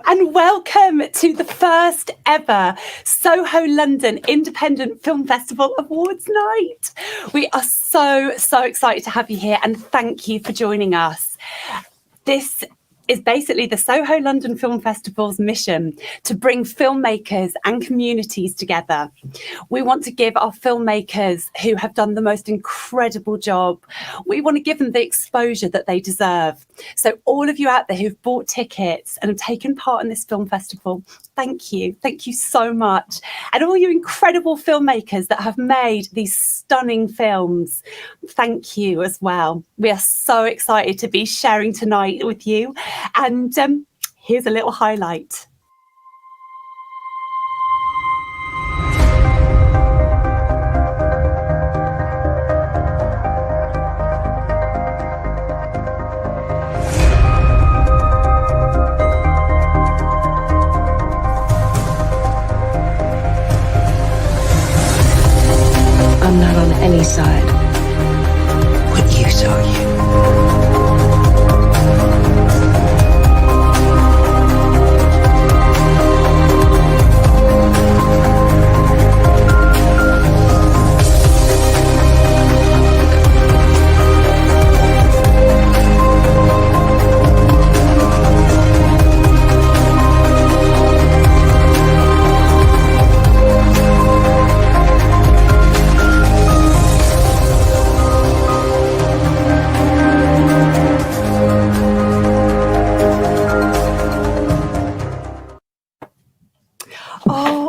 and welcome to the first ever Soho London Independent Film Festival Awards night. We are so excited to have you here, and thank you for joining us. This is basically the Soho London Film Festival's mission to bring filmmakers and communities together. We want to give our filmmakers who have done the most incredible job, we want to give them the exposure that they deserve. So all of you out there who've bought tickets and have taken part in this film festival, thank you. Thank you so much. And all you incredible filmmakers that have made these stunning films, thank you as well. We are so excited to be sharing tonight with you. And here's a little highlight. I'm not on any side. What use are you?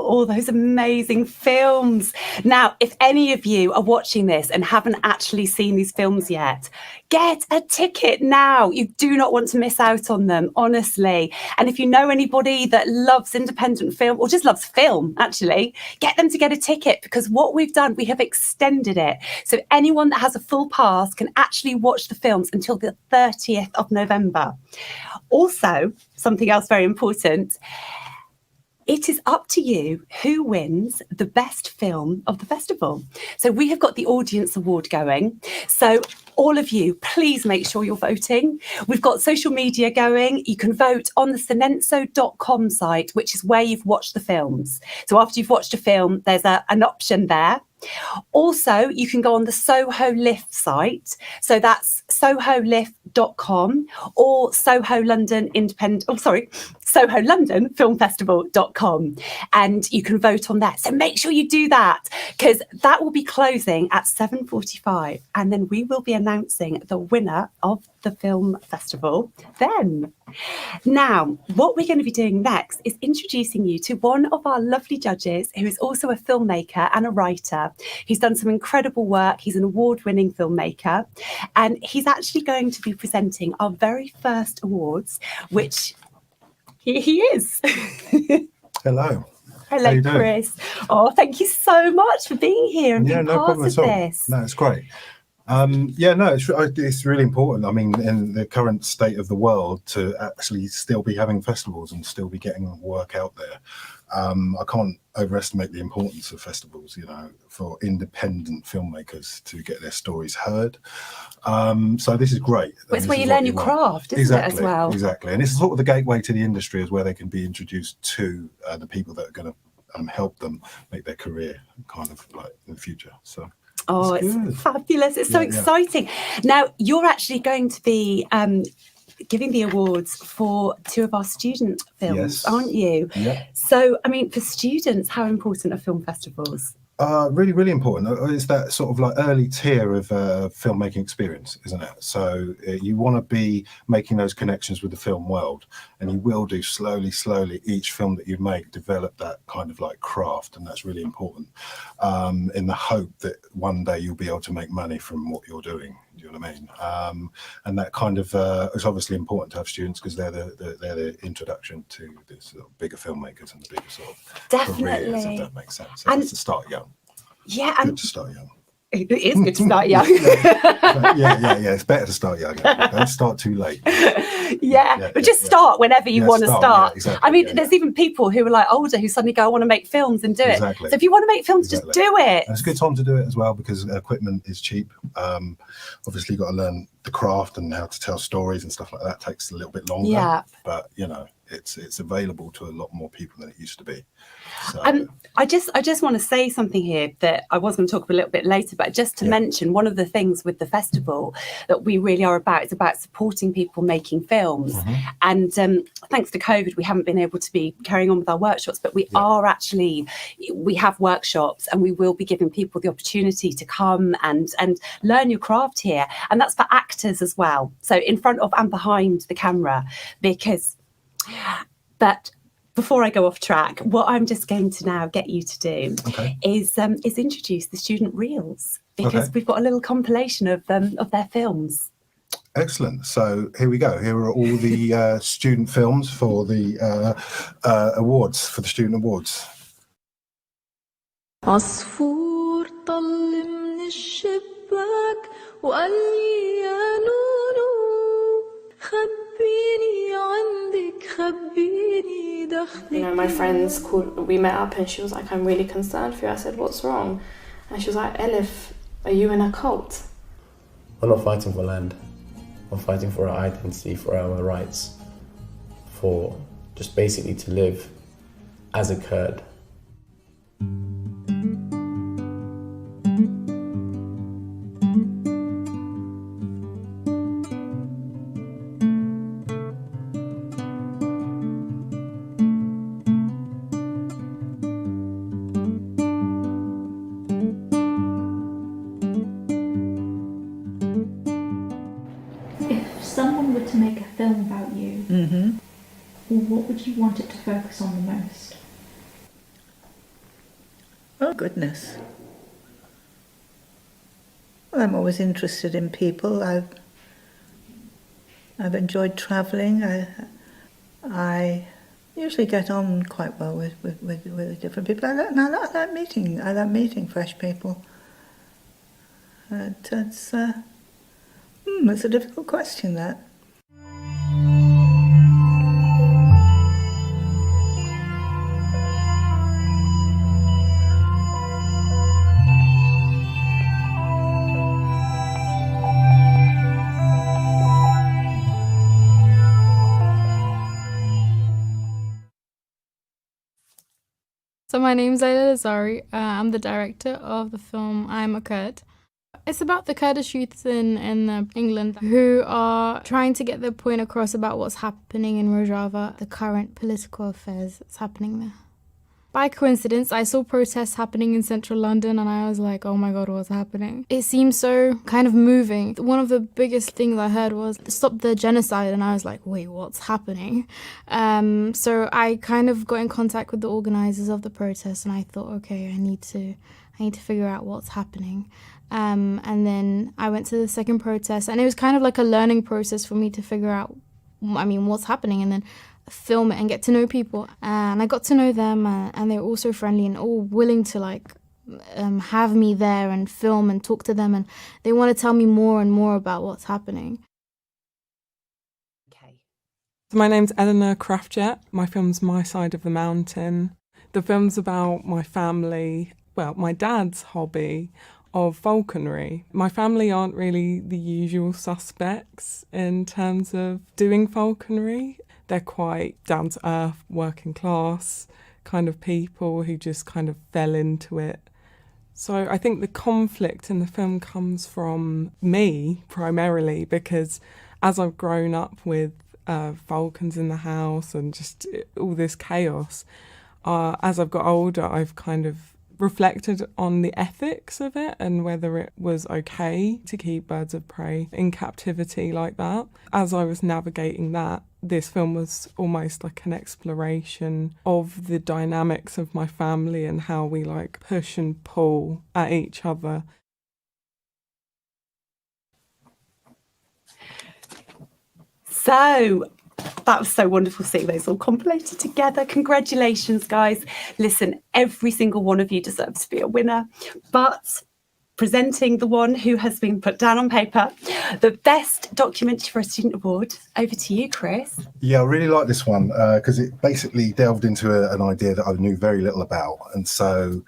All those amazing films. Now, if any of you are watching this and haven't actually seen these films yet, get a ticket now. You do not want to miss out on them, honestly. And if you know anybody that loves independent film or just loves film, actually, get them to get a ticket, because what we've done, we have extended it. So anyone that has a full pass can actually watch the films until the 30th of November. Also, something else very important, it is up to you who wins the best film of the festival. So we have got the audience award going. So all of you, please make sure you're voting. We've got social media going. You can vote on the sonenso.com site, which is where you've watched the films. So after you've watched a film, there's an option there. Also, you can go on the Soho Lift site. So that's soholift.com or Soho London Filmfestival.com, and you can vote on that. So make sure you do that, because that will be closing at 7:45, and then we will be announcing the winner of the film festival then. Now, what we're going to be doing next is introducing you to one of our lovely judges who is also a filmmaker and a writer. He's done some incredible work. He's an award-winning filmmaker, and he's actually going to be presenting our very first awards, which here he is. Hello. Hello, Chris. Oh, thank you so much for being here and being part of this. No, it's great. It's really important. I mean, in the current state of the world, to actually still be having festivals and still be getting work out there. I can't overestimate the importance of festivals, for independent filmmakers to get their stories heard. So this is great. It's where you learn your craft, isn't it, as well? Exactly. And it's sort of the gateway to the industry, is where they can be introduced to the people that are going to help them make their career kind of like in the future. So. Oh, it's fabulous. It's so exciting. Now, you're actually going to be giving the awards for two of our student films, aren't you? Yeah. So, I mean, for students, how important are film festivals? Really, really important. It's that sort of like early tier of filmmaking experience, isn't it? So you want to be making those connections with the film world, and you will do slowly, each film that you make, develop that kind of like craft, and that's really important, in the hope that one day you'll be able to make money from what you're doing. Do you know what I mean? And that kind of it's obviously important to have students, because they're the introduction to the sort of bigger filmmakers and the bigger sort of careers, if that makes sense. So it's to start young. Yeah, good to start young. It is good to start young. yeah. It's better to start young. Don't start too late. But just start whenever you want to start. Yeah, exactly, I mean, there's even people who are like older who suddenly go, I want to make films, and do it. So if you want to make films, just do it. And it's a good time to do it as well, because equipment is cheap. Obviously, you've got to learn the craft and how to tell stories and stuff like that takes a little bit longer. Yeah. But you know, it's available to a lot more people than it used to be. So I just want to say something here that I was going to talk a little bit later, but just to mention, one of the things with the festival that we really are about is about supporting people making films. And thanks to COVID, we haven't been able to be carrying on with our workshops, but we have workshops, and we will be giving people the opportunity to come and learn your craft here. And that's for actors as well, so in front of and behind the camera, but before I go off track, what I'm just going to now get you to do is introduce the student reels, because we've got a little compilation of their films. Excellent. So here we go. Here are all the student films for the awards, for the student awards. عصفور طل من الشباك وقال لي يا نونو خبيني عندك خبيني دخلك. You know, my friends we met up and she was like, I'm really concerned for you. I said, what's wrong? And she was like, Elif, are you in a cult? I'm not fighting for land. I'm fighting for our identity, for our rights, for just basically to live as a Kurd. If someone were to make a film about you, what would you want it to focus on the most? Oh, goodness. Well, I'm always interested in people. I've enjoyed travelling. I usually get on quite well with different people. I like meeting. I like meeting fresh people. It's a difficult question, that. So my name's Layla Lazari. I'm the director of the film I'm a Kurd. It's about the Kurdish youths in England who are trying to get their point across about what's happening in Rojava, the current political affairs that's happening there. By coincidence, I saw protests happening in central London and I was like, oh my God, what's happening? It seemed so kind of moving. One of the biggest things I heard was stop the genocide, and I was like, wait, what's happening? So I kind of got in contact with the organisers of the protest and I thought, okay, I need to figure out what's happening. And then I went to the second protest, and it was kind of like a learning process for me to figure out, what's happening, and then film it and get to know people. And I got to know them, and they were all so friendly and all willing to have me there and film and talk to them, and they want to tell me more and more about what's happening. Okay. My name's Eleanor Craftjet. My film's My Side of the Mountain. The film's about my family, my dad's hobby of falconry. My family aren't really the usual suspects in terms of doing falconry. They're quite down-to-earth, working class kind of people who just kind of fell into it. So I think the conflict in the film comes from me primarily, because as I've grown up with falcons in the house and just all this chaos, as I've got older, I've kind of reflected on the ethics of it and whether it was okay to keep birds of prey in captivity like that. As I was navigating that, this film was almost like an exploration of the dynamics of my family and how we push and pull at each other. So that was so wonderful seeing those all compilated together. Congratulations, guys. Listen, every single one of you deserves to be a winner, but presenting the one who has been put down on paper, the best documentary for a student award. Over to you, Chris. Yeah, I really like this one because it basically delved into an idea that I knew very little about. And so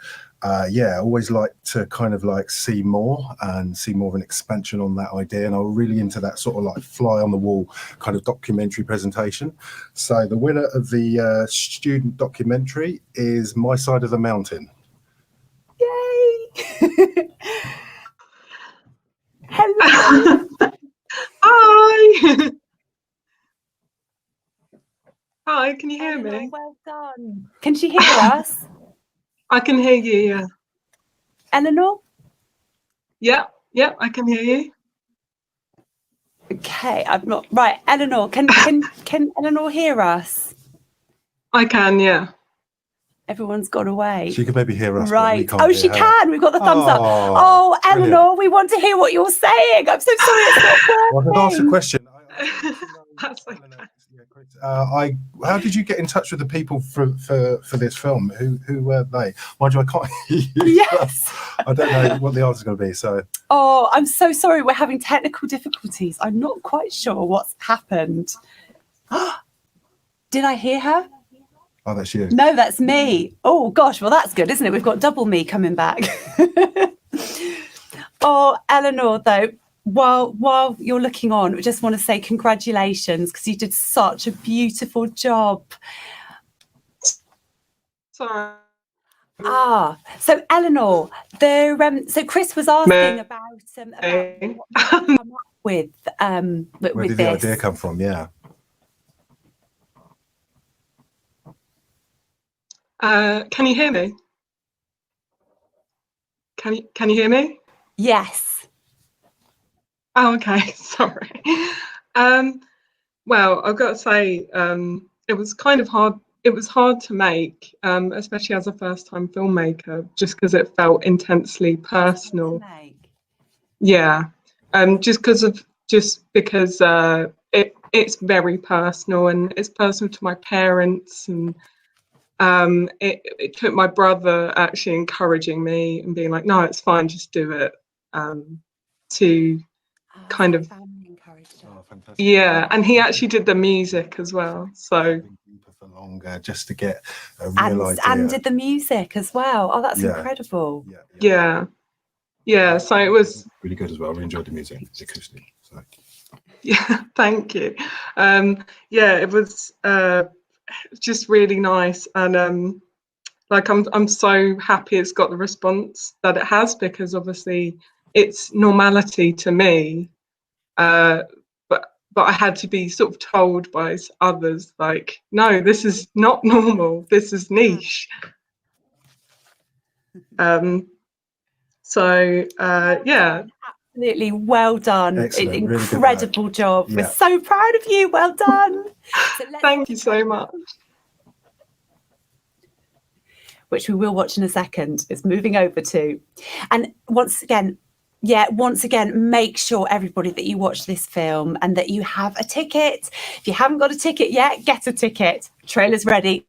yeah, I always like to kind of like see more of an expansion on that idea. And I'm really into that sort of like fly on the wall kind of documentary presentation. So the winner of the student documentary is My Side of the Mountain. Yay! Hello. Hi. Hi, can you hear Eleanor, me? well done. Can she hear us? I can hear you, yeah. Eleanor? Yeah, I can hear you. Okay, I'm not right. Eleanor, can Eleanor hear us? I can, yeah. Everyone's gone away. She could maybe hear us, but we Right. can't Oh, hear she her. can. We've got the thumbs up. Oh, Oh, brilliant. Eleanor, we want to hear what you're saying. I'm so sorry it's not Well, I could ask a working. question. That's okay. How did you get in touch with the people for this film? Who were they? Mind you, I can't hear you. Yes. I don't know what the answer's going to be. So. Oh, I'm so sorry. We're having technical difficulties. I'm not quite sure what's happened. Did I hear her? Oh, that's you. No, that's me. Oh gosh, well that's good, isn't it? We've got double me coming back. Oh, Eleanor, though, while you're looking on, I just want to say congratulations because you did such a beautiful job. Sorry. So Eleanor, so Chris was asking about what you come up with Where did the idea come from? Yeah. Can you hear me? Can you hear me? Yes. Oh, okay. Sorry. Well, I've got to say, it was kind of hard. It was hard to make, especially as a first-time filmmaker, just because it felt intensely personal. Yeah, just because it's very personal and it's personal to my parents, and it took my brother actually encouraging me and being like, no, it's fine, just do it, to kind of, yeah, and he actually did the music as well, so for longer just to get a real idea. And did the music as well. Oh, that's incredible. Yeah, so it was really good as well. I really enjoyed the music. It's acoustic. So. Yeah, thank you. Yeah, it was just really nice, and like I'm so happy it's got the response that it has, because obviously it's normality to me, but I had to be sort of told by others, like, no, this is not normal, this is niche. So yeah. Absolutely, well done. Excellent. Incredible really job. Yeah. We're so proud of you. Well done. Thank you so much. Which we will watch in a second. It's moving over to. And once again, make sure, everybody, that you watch this film and that you have a ticket. If you haven't got a ticket yet, get a ticket. Trailer's ready.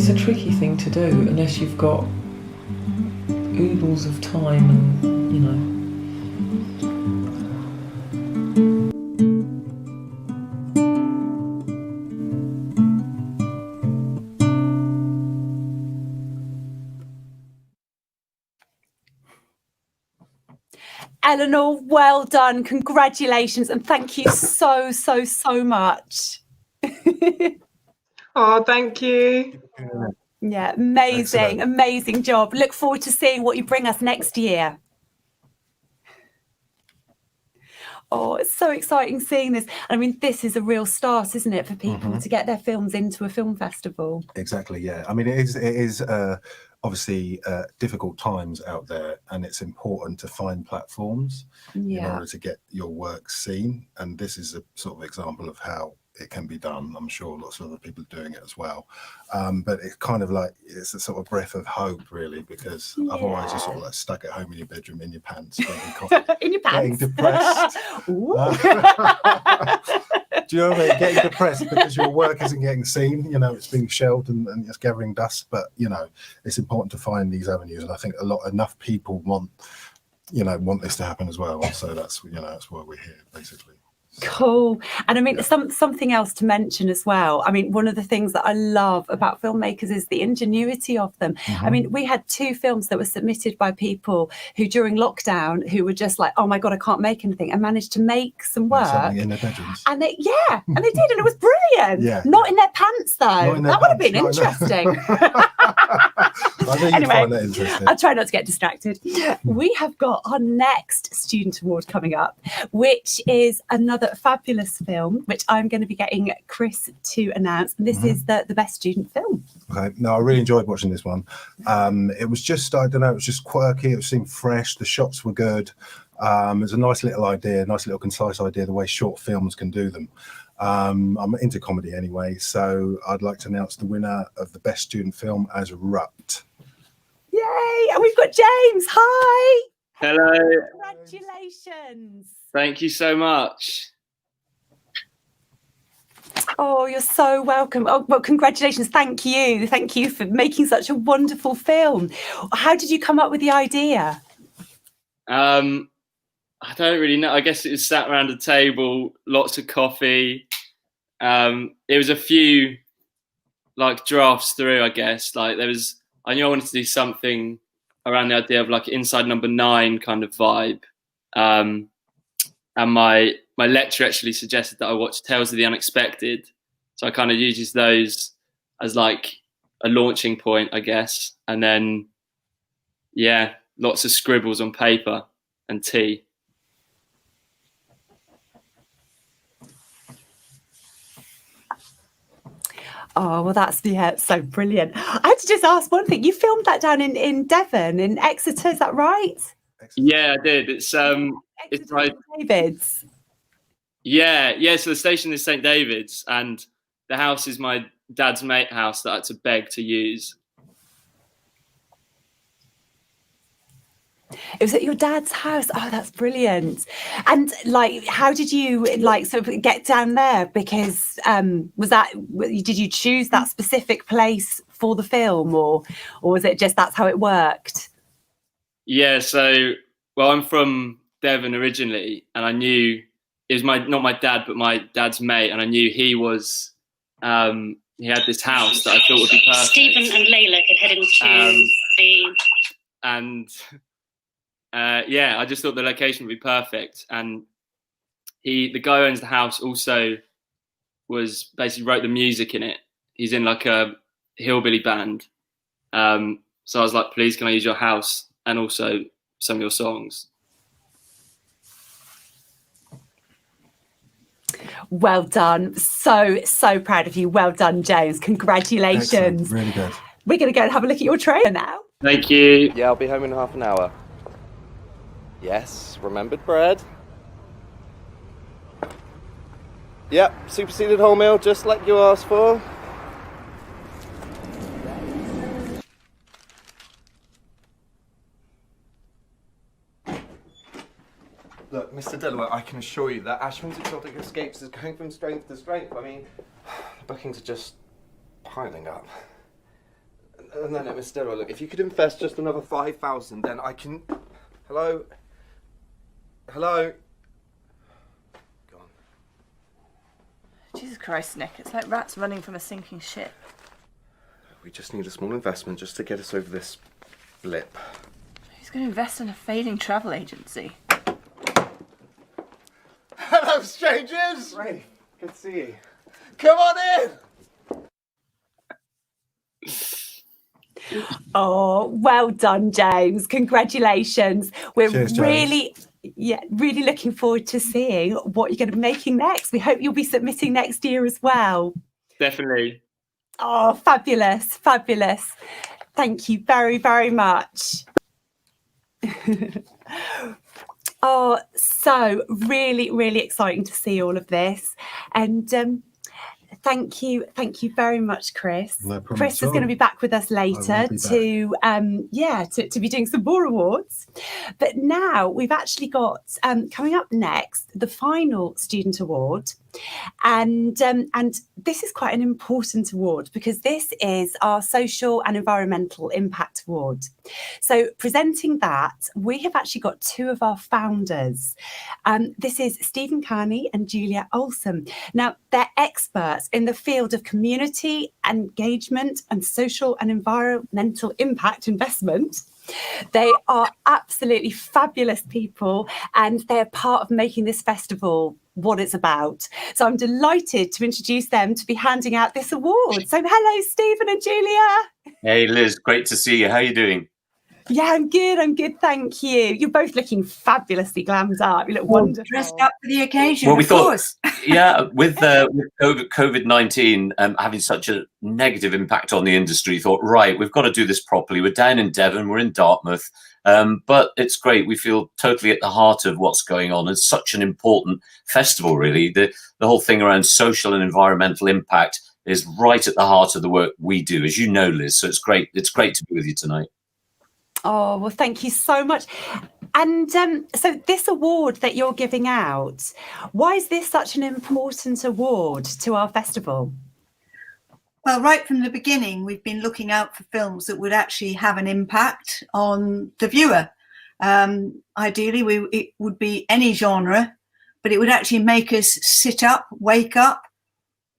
it's a tricky thing to do unless you've got oodles of time and, you know. Eleanor, well done. Congratulations. And thank you so, so, so much. Oh, thank you. Yeah, amazing, Excellent. amazing job. Look forward to seeing what you bring us next year. Oh, it's so exciting seeing this. I mean, this is a real start, isn't it, for people to get their films into a film festival? Exactly, yeah. I mean, it is obviously difficult times out there, and it's important to find platforms in order to get your work seen. And this is a sort of example of how it can be done. I'm sure lots of other people are doing it as well. But it's kind of like, it's a sort of breath of hope, really, because otherwise you're sort of like stuck at home in your bedroom, in your pants, drinking coffee, in your pants, getting depressed. Do you know what I mean? Getting depressed because your work isn't getting seen, you know, it's being shelved and it's gathering dust. But, you know, it's important to find these avenues. And I think enough people want this to happen as well. So that's, you know, that's why we're here, basically. Cool. And I mean, something else to mention as well. I mean, one of the things that I love about filmmakers is the ingenuity of them. I mean, we had 2 films that were submitted by people who during lockdown, who were just like, oh my God, I can't make anything, and managed to make some work. Something in their bedrooms. And they did, and it was brilliant. Not in their pants though. That would have been interesting. I think anyway, you'd find that interesting. I'll try not to get distracted. We have got our next student award coming up, which is another fabulous film, which I'm going to be getting Chris to announce. And this is the best student film. Okay, no, I really enjoyed watching this one. It was just, I don't know, it was just quirky. It seemed fresh. The shots were good. It was a nice little idea, nice little concise idea, the way short films can do them. I'm into comedy anyway, so I'd like to announce the winner of the best student film as Rupt. Yay! And we've got James. Hi. Hello. Congratulations. Thank you so much. Oh, you're so welcome. Oh, well, congratulations. Thank you. Thank you for making such a wonderful film. How did you come up with the idea? I don't really know. I guess it was sat around a table, lots of coffee. It was a few like drafts through, I guess. Like I knew I wanted to do something around the idea of like Inside Number 9 kind of vibe. And my lecturer actually suggested that I watch Tales of the Unexpected. So I kind of uses those as like a launching point, I guess. And then, yeah, lots of scribbles on paper and tea. Oh, well, that's so brilliant. I had to just ask one thing. You filmed that down in Devon, in Exeter, is that right? Yeah, I did. It's St David's. Yeah. So the station is St David's, and the house is my dad's mate house that I had to beg to use. It was at your dad's house. Oh, that's brilliant. And like, how did you like sort of get down there? Because did you choose that specific place for the film, or was it just that's how it worked? Yeah. So, well, I'm from Devon originally, and I knew it was not my dad, but my dad's mate, and I knew he was. He had this house that I thought would be perfect. Stephen and Layla could head into I just thought the location would be perfect. And the guy who owns the house also was basically wrote the music in it. He's in like a hillbilly band. So I was like, please, can I use your house and also some of your songs? Well done. So proud of you. Well done, James. Congratulations. Excellent. Really good. We're going to go and have a look at your trailer now. Thank you. Yeah, I'll be home in half an hour. Yes, remembered bread. Yep, superseded wholemeal, just like you asked for. Look, Mr. Delaware, I can assure you that Ashman's Exotic Escapes is going from strength to strength. I mean, the bookings are just piling up. no, Mr. Delaware, look, if you could invest just another 5,000, then I can... Hello? Hello? Jesus Christ, Nick, it's like rats running from a sinking ship. We just need a small investment just to get us over this blip. Who's going to invest in a failing travel agency? Hello, strangers! Ray, good to see you. Come on in! Oh, well done, James. Congratulations. We're Cheers, really looking forward to seeing what you're going to be making next. We hope you'll be submitting next year as well. Definitely. Oh, fabulous, fabulous. Thank you very, very much. Oh, so really, really exciting to see all of this. And thank you very much, Chris. No problem Chris at is going to all. be back with us later be back. to be doing some more awards. But now we've actually got coming up next the final student award, and this is quite an important award because this is our social and environmental impact award. So presenting that, we have actually got two of our founders. This is Stephen Carney and Julia Olson. Now they're experts in the field of community engagement and social and environmental impact investment. They are absolutely fabulous people, and they're part of making this festival what it's about. So I'm delighted to introduce them to be handing out this award. So hello, Stephen and Julia. Hey, Liz, great to see you. How are you doing? Yeah, I'm good, thank you. You're both looking fabulously glammed up. You look wonderful. Dressed up for the occasion, Well, we of thought, course. yeah, with COVID-19 having such a negative impact on the industry, thought, right, we've got to do this properly. We're down in Devon, we're in Dartmouth, but it's great. We feel totally at the heart of what's going on. It's such an important festival, really. The whole thing around social and environmental impact is right at the heart of the work we do, as you know, Liz. So it's great. It's great to be with you tonight. Oh, well, thank you so much. And so this award that you're giving out, why is this such an important award to our festival? Well, right from the beginning, we've been looking out for films that would actually have an impact on the viewer. Ideally, it would be any genre, but it would actually make us sit up, wake up,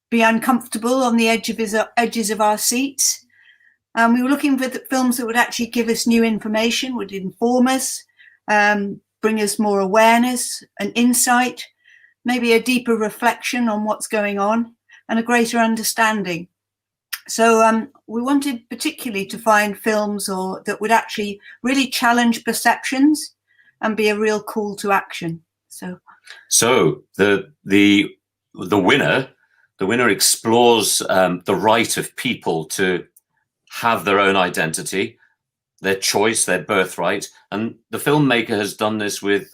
be uncomfortable on the edges of our seats. We were looking for the films that would actually give us new information, would inform us, bring us more awareness and insight, maybe a deeper reflection on what's going on and a greater understanding. So we wanted particularly to find films that would actually really challenge perceptions and be a real call to action. So the winner explores the right of people to have their own identity, their choice, their birthright. And the filmmaker has done this with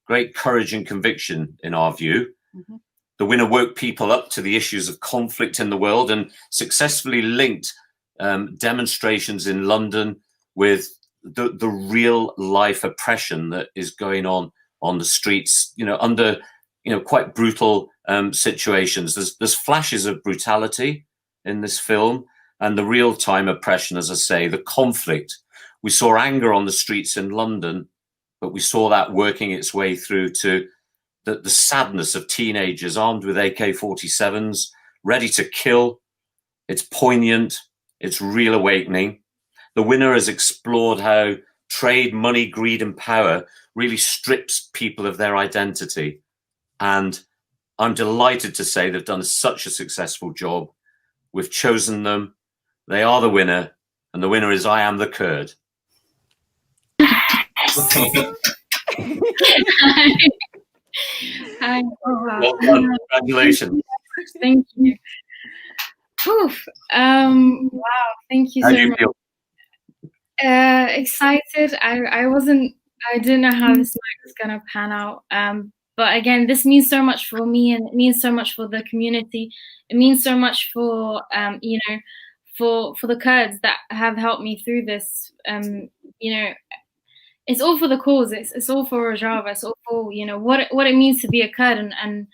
great courage and conviction, in our view. Mm-hmm. The winner woke people up to the issues of conflict in the world and successfully linked demonstrations in London with the real life oppression that is going on the streets, under quite brutal situations. There's flashes of brutality in this film, and the real-time oppression, as I say, the conflict. We saw anger on the streets in London, but we saw that working its way through to the sadness of teenagers armed with AK-47s, ready to kill. It's poignant. It's real awakening. The winner has explored how trade, money, greed, and power really strips people of their identity. And I'm delighted to say they've done such a successful job. We've chosen them. They are the winner, and the winner is I Am the Kurd. Hi. Well done. Congratulations. Thank you. Oof. Wow. Thank you How so do you much. feel? Excited. I didn't know how this night was gonna pan out. But again, this means so much for me, and it means so much for the community. It means so much for for the Kurds that have helped me through this. It's all for the cause. It's all for Rojava. It's all for what it means to be a Kurd, and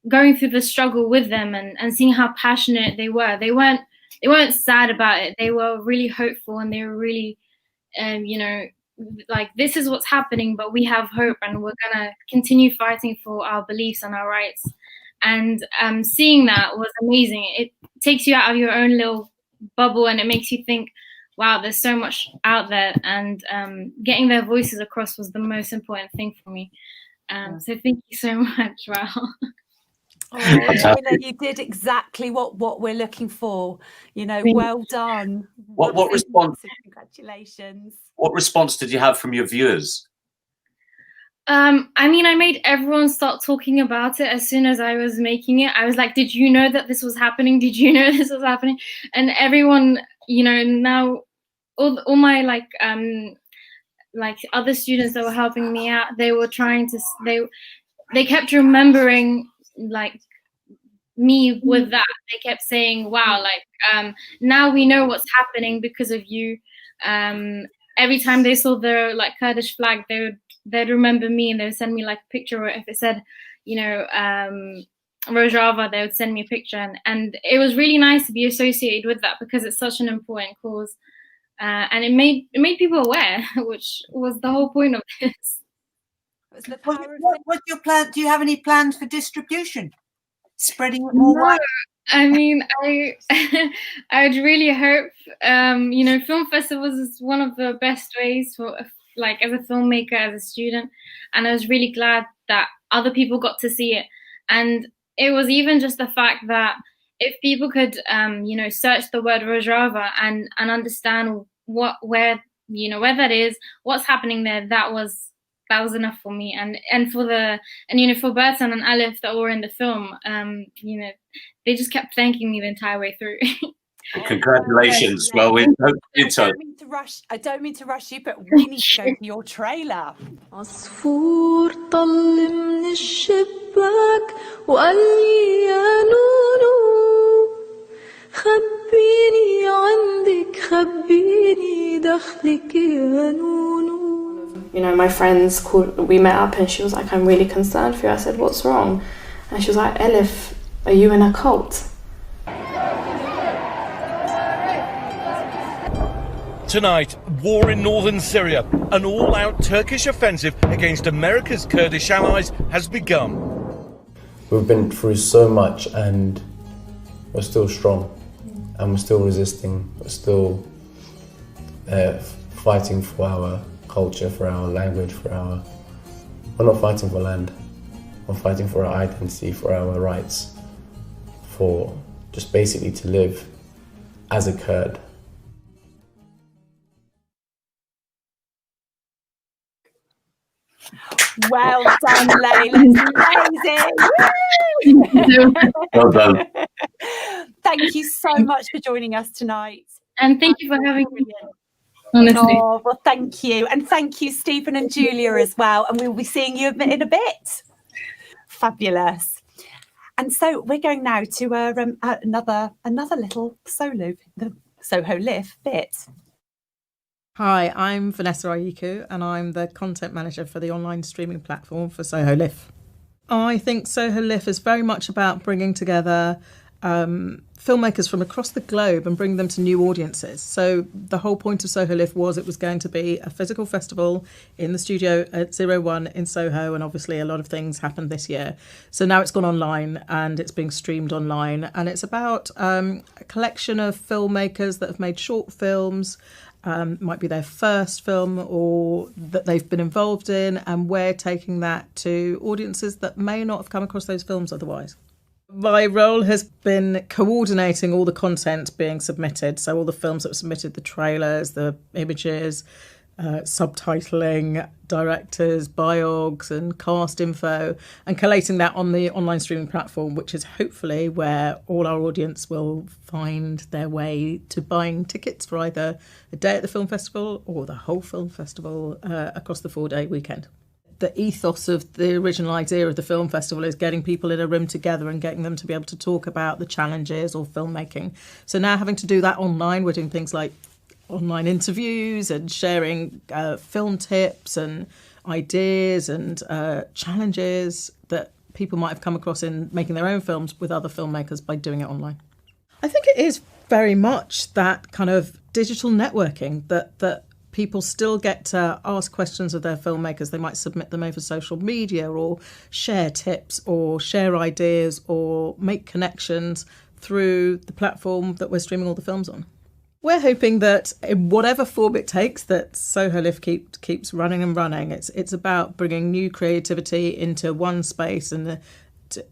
going through the struggle with them, and seeing how passionate they were. They weren't they weren't sad about it. They were really hopeful, and they were really, you know, like, this is what's happening, but we have hope, and we're gonna continue fighting for our beliefs and our rights. And seeing that was amazing. It takes you out of your own little bubble, and it makes you think, wow, there's so much out there. And getting their voices across was the most important thing for me. So thank you so much, Val. Oh, Taylor, you did exactly what we're looking for. You know, well done. What response? Congratulations. What response did you have from your viewers? I mean, I made everyone start talking about it as soon as I was making it. I was like, did you know that this was happening? Did you know this was happening? And everyone, you know, now all my like other students that were helping me out, they were trying to, they kept remembering like me with that. They kept saying, wow, like now we know what's happening because of you. Every time they saw the like Kurdish flag, they'd remember me, and they would send me like a picture, or if it said, you know, Rojava, they would send me a picture. And it was really nice to be associated with that, because it's such an important cause. And it made people aware, which was the whole point of this. What's your plan? Do you have any plans for distribution? Spreading it more widely? I mean, I'd really hope, you know, film festivals is one of the best ways for, like, as a filmmaker, as a student. And I was really glad that other people got to see it. And it was even just the fact that if people could, you know, search the word Rojava and understand where that is, what's happening there, that was enough for me. And you know, for Bertan and Alif that were in the film, you know, they just kept thanking me the entire way through. Congratulations. Well, we hope you too. I don't mean to rush you, but we need to go to your trailer. عصفور طل من الشباك وقال لي يا نونو خبيني عندك خبيني دخلك يا نونو. You know, my friends we met up, and she was like, I'm really concerned for you. I said, what's wrong? And she was like, Elif, are you in a cult? Tonight, war in northern Syria. An all-out Turkish offensive against America's Kurdish allies has begun. We've been through so much, and we're still strong, and we're still resisting. We're still fighting for our culture, for our language, we're not fighting for land. We're fighting for our identity, for our rights, for just basically to live as a Kurd. Well done, Layla. It's amazing. Well done. Thank you so much for joining us tonight. And thank you for having me. Honestly. Oh, well, thank you. And thank you, Stephen and Julia, as well. And we'll be seeing you in a bit. Fabulous. And so we're going now to another little Soho Live bit. Hi, I'm Vanessa Aiku, and I'm the content manager for the online streaming platform for Soho Live. I think Soho Live is very much about bringing together filmmakers from across the globe and bring them to new audiences. So the whole point of Soho Live was it was going to be a physical festival in the studio at 01 in Soho, and obviously a lot of things happened this year. So now it's gone online and it's being streamed online, and it's about a collection of filmmakers that have made short films, might be their first film or that they've been involved in, and we're taking that to audiences that may not have come across those films otherwise. My role has been coordinating all the content being submitted, so all the films that were submitted, the trailers, the images, subtitling, directors, biogs and cast info, and collating that on the online streaming platform, which is hopefully where all our audience will find their way to buying tickets for either a day at the film festival or the whole film festival across the 4-day weekend. The ethos of the original idea of the film festival is getting people in a room together and getting them to be able to talk about the challenges of filmmaking. So now having to do that online, we're doing things like online interviews and sharing film tips and ideas and challenges that people might have come across in making their own films with other filmmakers by doing it online. I think it is very much that kind of digital networking that people still get to ask questions of their filmmakers. They might submit them over social media or share tips or share ideas or make connections through the platform that we're streaming all the films on. We're hoping that in whatever form it takes, that Soho Lift keeps running and running. It's about bringing new creativity into one space and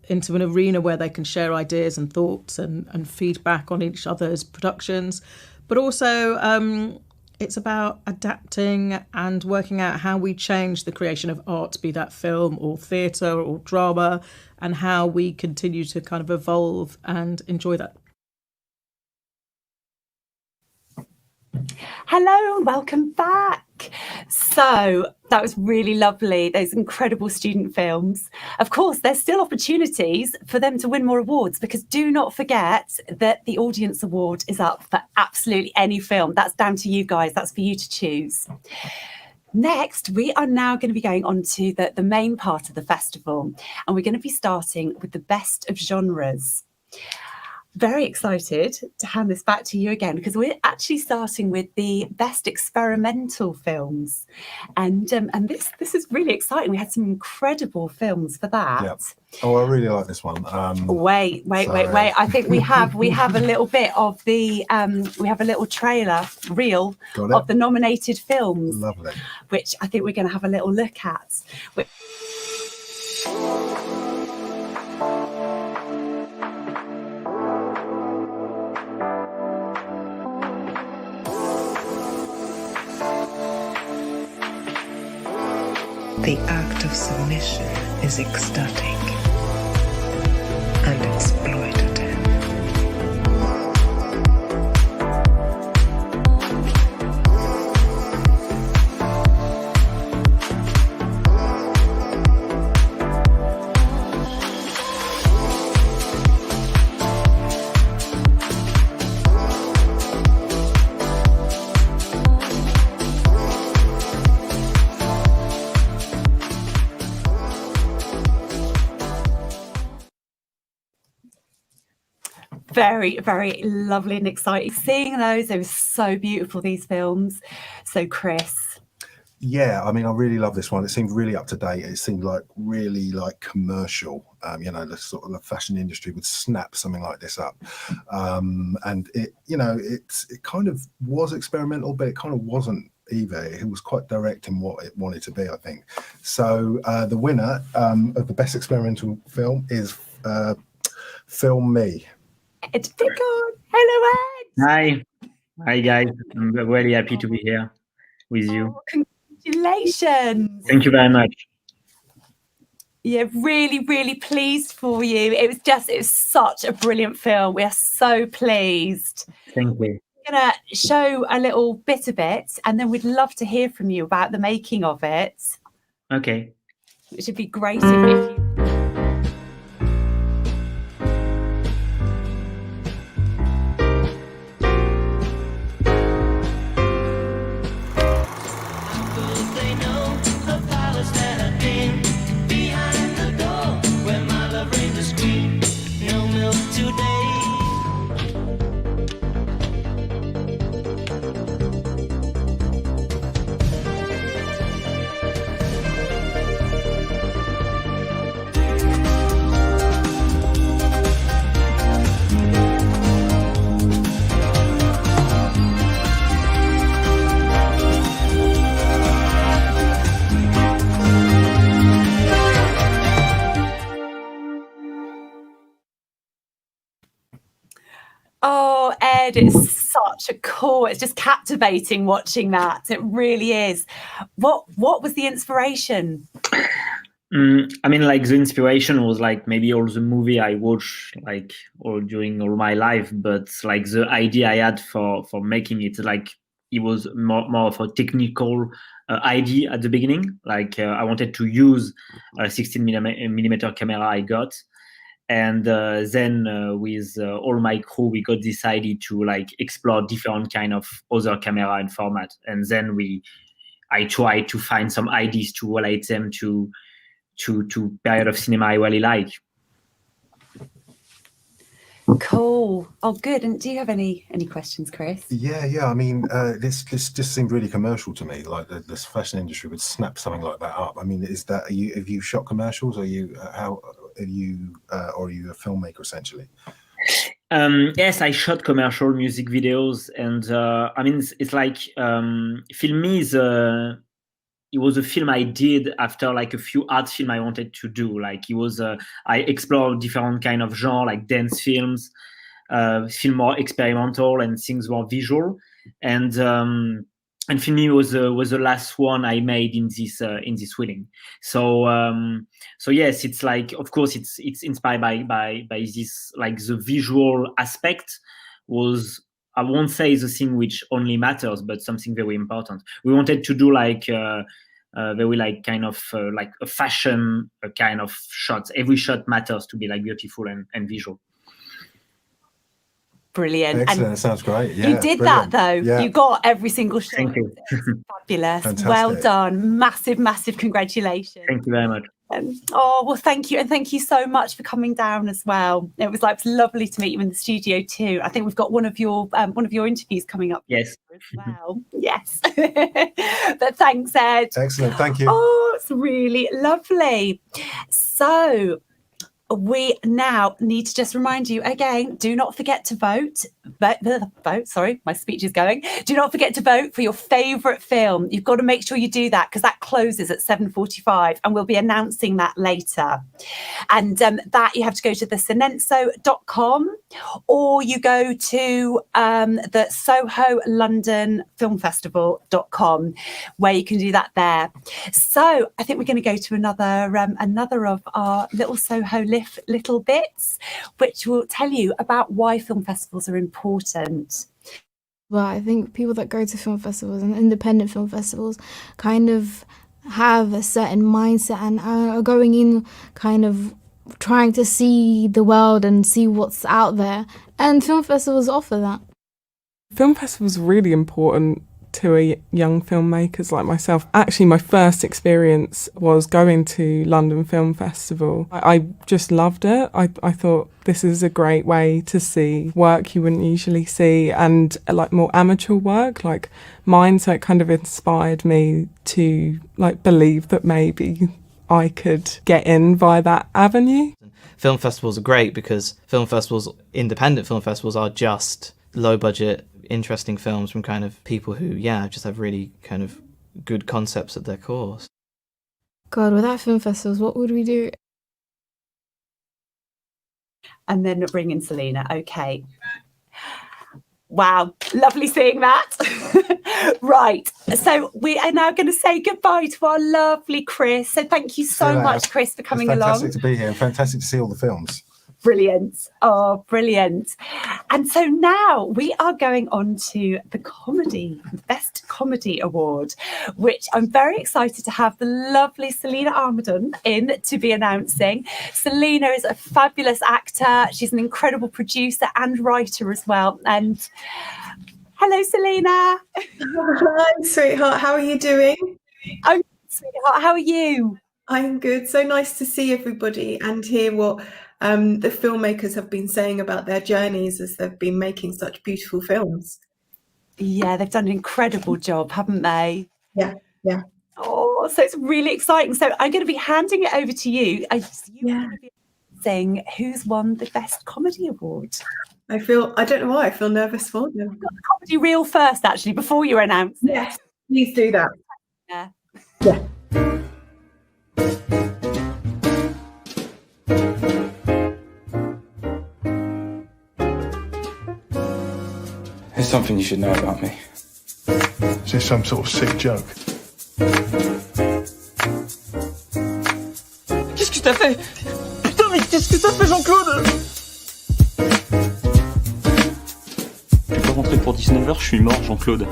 into an arena where they can share ideas and thoughts and feedback on each other's productions. But also it's about adapting and working out how we change the creation of art, be that film or theatre or drama, and how we continue to kind of evolve and enjoy that. Hello and welcome back. So that was really lovely, those incredible student films. Of course, there's still opportunities for them to win more awards, because do not forget that the Audience Award is up for absolutely any film. That's down to you guys. That's for you to choose. Next, we are now going to be going on to the main part of the festival, and we're going to be starting with the best of genres. Very excited to hand this back to you again, because we're actually starting with the best experimental films, and this is really exciting. We had some incredible films for that. Yeah. Oh, I really like this one. Wait! I think we have a little bit of the we have a little trailer reel of the nominated films. Lovely. Which I think we're going to have a little look at. The act of submission is ecstatic and exploitative. Very, very lovely and exciting. Seeing those, they were so beautiful, these films. So, Chris. Yeah, I mean, I really love this one. It seemed really up to date. It seemed like really like commercial. The sort of the fashion industry would snap something like this up. And it kind of was experimental, but it kind of wasn't either. It was quite direct in what it wanted to be, I think. So the winner of the best experimental film is Film Me. It's big on. Hello, Ed. Hi guys. I'm really happy to be here with you. Congratulations. Thank you very much. Yeah, really, really pleased for you. It was such a brilliant film. We are so pleased. Thank you. We're going to show a little bit of it, and then we'd love to hear from you about the making of it. Okay. It should be great if you... Oh, Ed, it's just captivating watching that. It really is. What was the inspiration? I mean, like the inspiration was like maybe all the movie I watched like all during all my life, but like the idea I had for making it, like it was more of a technical idea at the beginning. Like I wanted to use a 16 millimeter camera I got. And then with all my crew, we got decided to like explore different kind of other camera and format. And then I tried to find some ideas to relate them to period of cinema I really like. Cool. Oh, good. And do you have any questions, Chris? Yeah. I mean, this just seemed really commercial to me. Like this fashion industry would snap something like that up. I mean, have you shot commercials? Are you or are you a filmmaker essentially? Yes, I shot commercial music videos, and I mean, it's like Film Me is it was a film I did after like a few art film I wanted to do. Like it was, I explored different kind of genre, like dance films, film more experimental, and things more visual. And Film Me was the last one I made in this wedding. So yes, it's like, of course, it's inspired by this, like the visual aspect was, I won't say the thing which only matters, but something very important. We wanted to do like very like kind of like a fashion kind of shots. Every shot matters to be like beautiful and visual. Brilliant. Excellent. And that sounds great. Yeah, you did brilliant. that though. Yeah. You got every single shot. Thank you. Fabulous. Fantastic. Well done. Massive congratulations. Thank you very much. Well, thank you, and thank you so much for coming down as well. It was lovely to meet you in the studio too. I think we've got one of your interviews coming up. Yes. As well. Yes. But thanks, Ed. Excellent. Thank you. Oh, it's really lovely. So we now need to just remind you again, do not forget to vote. Sorry, my speech is going. Do not forget to vote for your favourite film. You've got to make sure you do that because that closes at 7:45 and we'll be announcing that later. And that you have to go to the Sonenso.com or you go to the Soho London Film Festival.com where you can do that there. So I think we're going to go to another of our little Soho little bits, which will tell you about why film festivals are important. Well, I think people that go to film festivals and independent film festivals kind of have a certain mindset and are going in kind of trying to see the world and see what's out there. And film festivals offer that. Film festivals are really important to young filmmakers like myself. Actually, my first experience was going to London Film Festival. I just loved it. I thought this is a great way to see work you wouldn't usually see and like more amateur work like mine. So it kind of inspired me to like believe that maybe I could get in via that avenue. Film festivals are great because independent film festivals are just low budget, interesting films from kind of people who, just have really kind of good concepts at their core. God, without film festivals, what would we do? And then bring in Selena. Okay. Wow, lovely seeing that. Right, so we are now going to say goodbye to our lovely Chris. So thank you so much, Chris, for coming along. Fantastic to be here and fantastic to see all the films. Brilliant. Oh, brilliant. And so now we are going on to the Best Comedy Award, which I'm very excited to have the lovely Selena Armadon in to be announcing. Selena is a fabulous actor. She's an incredible producer and writer as well. And hello, Selena. Hi, sweetheart. How are you doing? I'm good, sweetheart. How are you? I'm good. So nice to see everybody and hear what the filmmakers have been saying about their journeys as they've been making such beautiful films. Yeah, they've done an incredible job, haven't they? Yeah. Oh, so it's really exciting. So I'm going to be handing it over to you. Going to be saying who's won the Best Comedy Award. I don't know why, I feel nervous for them. I've got the comedy reel first, actually, before you announce it. Yes, please do that. Yeah. There's something you should know about me. Is this some sort of sick joke? Qu'est-ce que t'as fait? Putain, mais qu'est-ce que t'as fait, Jean-Claude? Je peux rentrer pour 19h, je suis mort, Jean-Claude.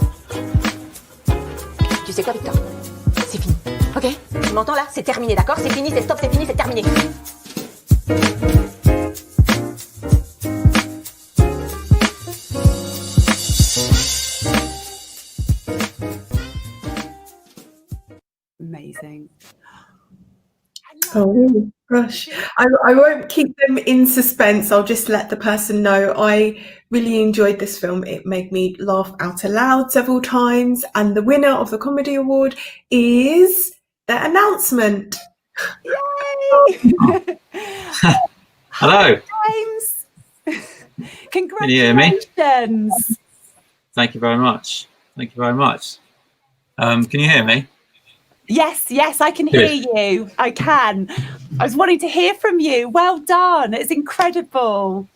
Tu sais quoi, Victor? C'est fini, ok? Tu m'entends là? C'est terminé, d'accord? C'est fini, c'est stop, c'est fini, c'est terminé. Amazing. Oh, Gosh, I won't keep them in suspense. I'll just let the person know. I really enjoyed this film. It made me laugh out aloud several times. And the winner of the Comedy Award is the announcement. Yay! Hello. James. Can you hear me? Congratulations. Thank you very much. Thank you very much. Can you hear me? Yes, I can hear you. I can. I was wanting to hear from you. Well done. It's incredible.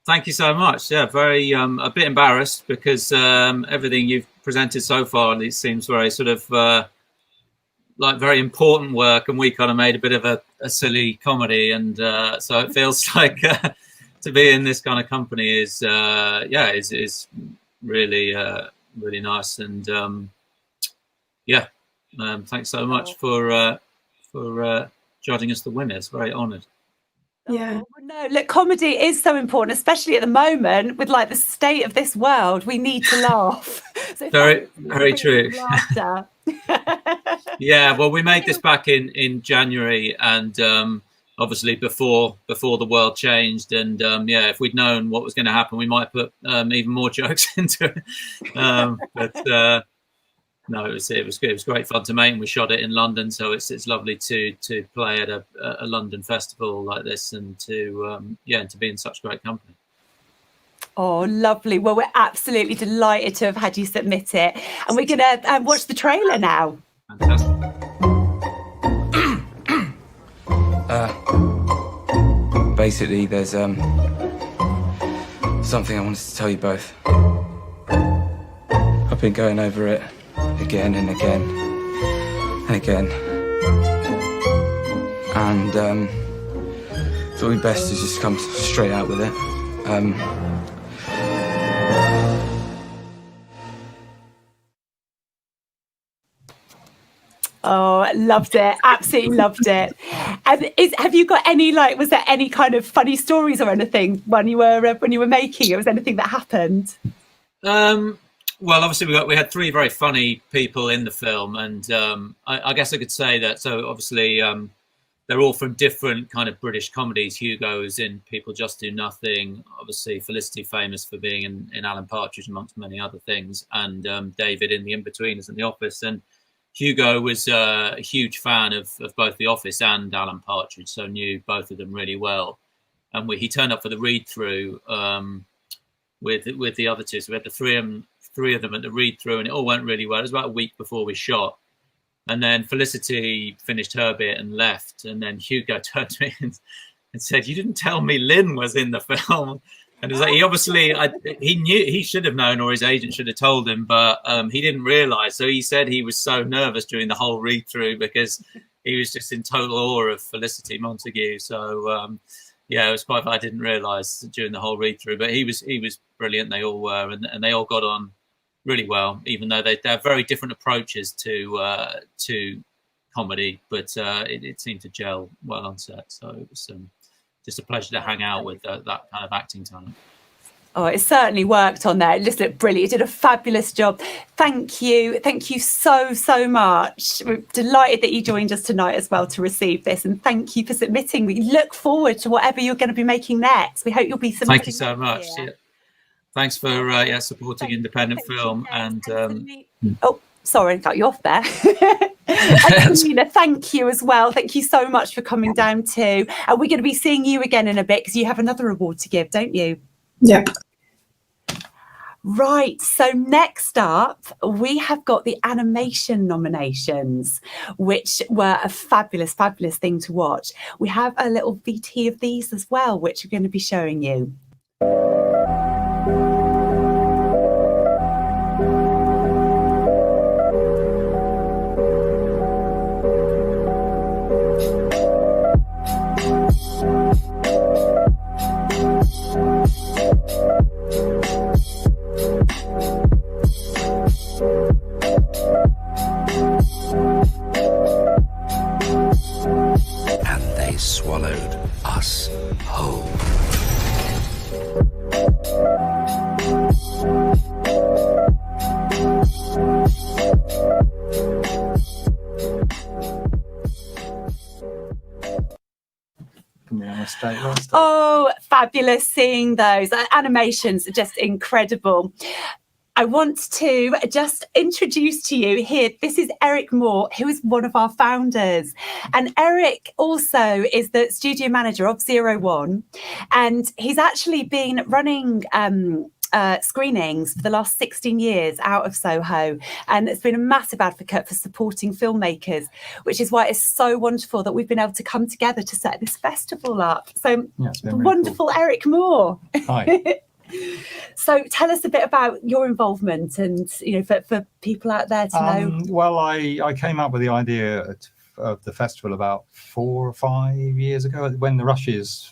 Thank you so much. Yeah, very a bit embarrassed because everything you've presented so far, it seems very sort of like very important work, and we kind of made a bit of a silly comedy, and so it feels like to be in this kind of company is really really nice, and thanks so much for judging us the winners. Very honoured. Yeah. Oh, no, look, comedy is so important, especially at the moment with like the state of this world. We need to laugh. So very true. Laughter. Yeah, well, we made this back in January, and obviously before the world changed, and if we'd known what was going to happen, we might put even more jokes into it. But no, it was good. It was great fun to make, and we shot it in London, so it's lovely to play at a London festival like this, and to be in such great company. Oh, lovely. Well, we're absolutely delighted to have had you submit it, and we're going to watch the trailer now. Fantastic. Basically, there's something I wanted to tell you both. I've been going over it again and again and again, and thought it'd be best to just come straight out with it. Oh, loved it. Absolutely loved it. And have you got any, like, was there any kind of funny stories or anything when you were making it? Was there anything that happened? Well, obviously we had three very funny people in the film, and I guess I could say that. So obviously they're all from different kind of British comedies. Hugo's in People Just Do Nothing. Obviously Felicity, famous for being in Alan Partridge amongst many other things, and David in The In-Betweeners and The Office. And Hugo was a huge fan of both The Office and Alan Partridge, so knew both of them really well. And he turned up for the read-through with the other two. So we had the three of them at the read-through, and it all went really well. It was about a week before we shot. And then Felicity finished her bit and left. And then Hugo turned to me and said, "You didn't tell me Lynn was in the film." And it was like, he obviously, he knew, he should have known, or his agent should have told him, but he didn't realise. So he said he was so nervous during the whole read-through because he was just in total awe of Felicity Montague. So it was quite. I didn't realise during the whole read-through, but he was brilliant. They all were, and they all got on really well, even though they have very different approaches to comedy, but it seemed to gel well on set. So it was just a pleasure to hang out with that kind of acting talent. Oh, it certainly worked on there. It just looked brilliant. You did a fabulous job. Thank you so much. We're delighted that you joined us tonight as well to receive this, and thank you for submitting. We look forward to whatever you're going to be making next. We hope you'll be submitting. Thank you so much. Yeah. Thanks for supporting independent film, and oh, sorry, I cut you off there. And Selena, thank you as well. Thank you so much for coming down too. And we're going to be seeing you again in a bit because you have another award to give, don't you? Yeah. Right, so next up, we have got the animation nominations, which were a fabulous thing to watch. We have a little VT of these as well, which we're going to be showing you. And they swallowed us whole. take last time. Oh, fabulous seeing those. Animations are just incredible. I want to just introduce to you here, this is Eric Moore, who is one of our founders. And Eric also is the studio manager of 01. And he's actually been running screenings for the last 16 years out of Soho. And it's been a massive advocate for supporting filmmakers, which is why it's so wonderful that we've been able to come together to set this festival up. So wonderful, cool. Eric Moore. Hi. So tell us a bit about your involvement and, for people out there to know. Well, I came up with the idea of the festival about 4 or 5 years ago when the Rushes,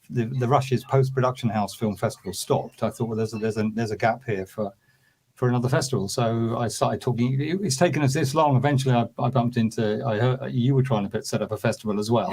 the Rushes Post-Production House Film Festival stopped. I thought, well, there's a gap here for another festival. So I started talking. It's taken us this long. Eventually, I bumped into. I heard you were trying to set up a festival as well,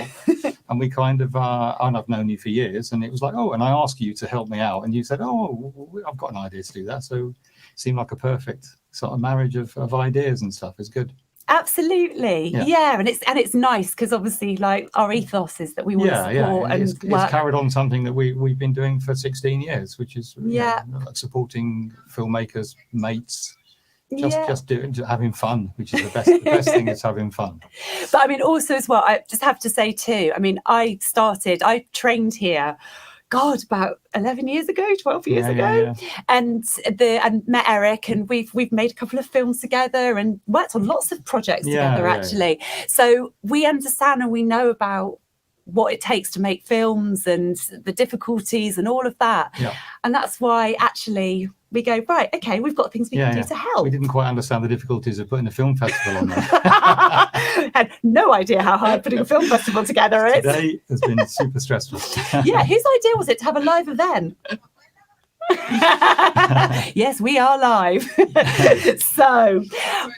and we kind of. And I've known you for years, and it was like, oh, and I asked you to help me out, and you said, oh, I've got an idea to do that. So it seemed like a perfect sort of marriage of ideas and stuff. It's good. Absolutely, yeah, and it's nice because obviously, like, our ethos is that we want to support and it's carried on something that we've been doing for 16 years, which is like supporting filmmakers, mates, just having fun, which is the best. The best thing is having fun. But I mean, also as well, I just have to say too. I mean, I trained here. God, about 11 years ago, 12 years ago. And met Eric, and we've made a couple of films together and worked on lots of projects together, actually. So we understand and we know about what it takes to make films and the difficulties and all of that. And that's why actually we go, right, okay, we've got things we can do to help. We didn't quite understand the difficulties of putting a film festival on there. Had no idea how hard putting a film festival together is. Today has been super stressful. Yeah, whose idea was it to have a live event? Yes, we are live. So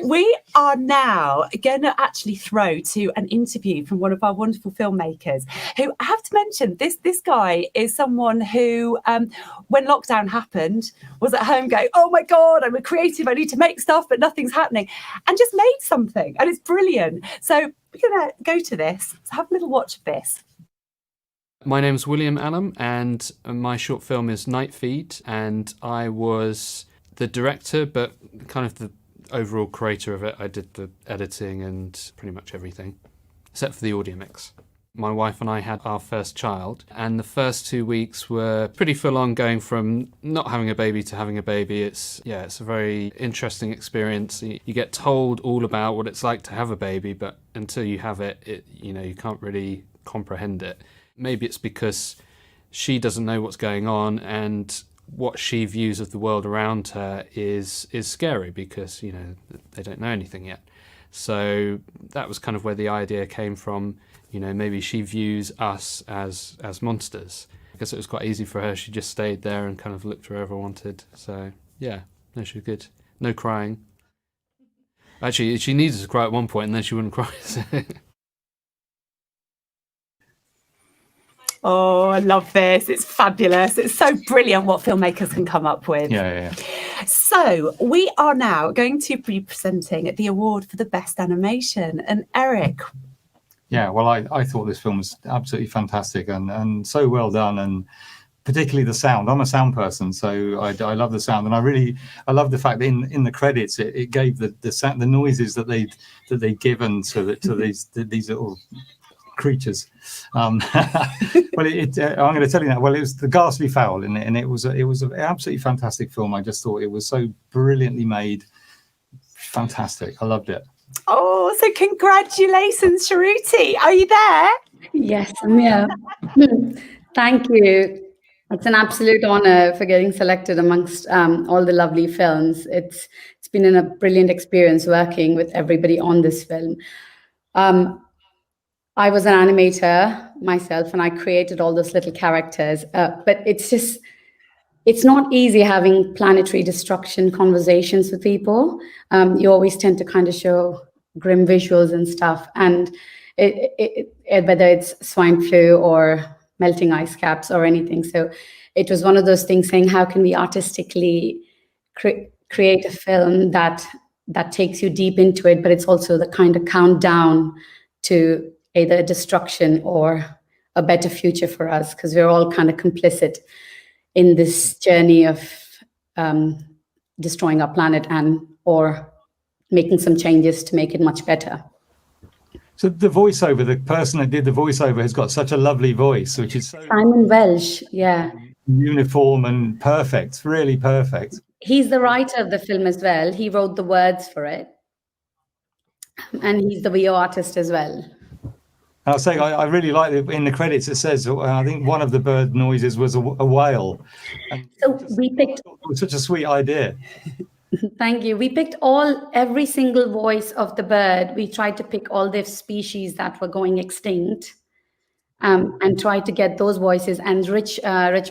we are now going to actually throw to an interview from one of our wonderful filmmakers who, I have to mention, this guy is someone who, when lockdown happened, was at home going, oh my God, I'm a creative, I need to make stuff, but nothing's happening, and just made something, and it's brilliant. So we're going to go to this. So have a little watch of this. My name's William Allam, and my short film is Night Feed, and I was the director, but kind of the overall creator of it. I did the editing and pretty much everything, except for the audio mix. My wife and I had our first child, and the first 2 weeks were pretty full on, going from not having a baby to having a baby. It's a very interesting experience. You get told all about what it's like to have a baby, but until you have it, you can't really comprehend it. Maybe it's because she doesn't know what's going on, and what she views of the world around her is scary because, they don't know anything yet. So that was kind of where the idea came from. Maybe she views us as monsters. I guess it was quite easy for her. She just stayed there and kind of looked wherever wanted. So, no, she was good. No crying. Actually, she needed to cry at one point and then she wouldn't cry. Oh, I love this. It's fabulous. It's so brilliant what filmmakers can come up with. Yeah. So we are now going to be presenting the award for the best animation. And Eric. Yeah, well, I thought this film was absolutely fantastic and so well done, and particularly the sound. I'm a sound person, so I love the sound, and I love the fact that in the credits it gave the noises that they'd given to these little creatures. Well, I'm going to tell you now. Well, it was The Ghastly Fowl, and it was an absolutely fantastic film. I just thought it was so brilliantly made, fantastic. I loved it. Oh, so congratulations, Shruti. Are you there? Yes, I'm here. Thank you. It's an absolute honor for getting selected amongst all the lovely films. It's been a brilliant experience working with everybody on this film. I was an animator myself, and I created all those little characters. But it's not easy having planetary destruction conversations with people. You always tend to kind of show grim visuals and stuff. And whether it's swine flu or melting ice caps or anything. So it was one of those things saying, how can we artistically create a film that takes you deep into it, but it's also the kind of countdown to either destruction or a better future for us, because we're all kind of complicit in this journey of destroying our planet or making some changes to make it much better. So the voiceover, the person that did the voiceover has got such a lovely voice, which is so Simon Welsh, yeah. uniform and perfect, really perfect. He's the writer of the film as well. He wrote the words for it. And he's the VO artist as well. And I'll say, I really like it. In the credits, it says, I think one of the bird noises was a whale. And so we picked... It was such a sweet idea. Thank you. We picked every single voice of the bird. We tried to pick all the species that were going extinct, and try to get those voices. And Rich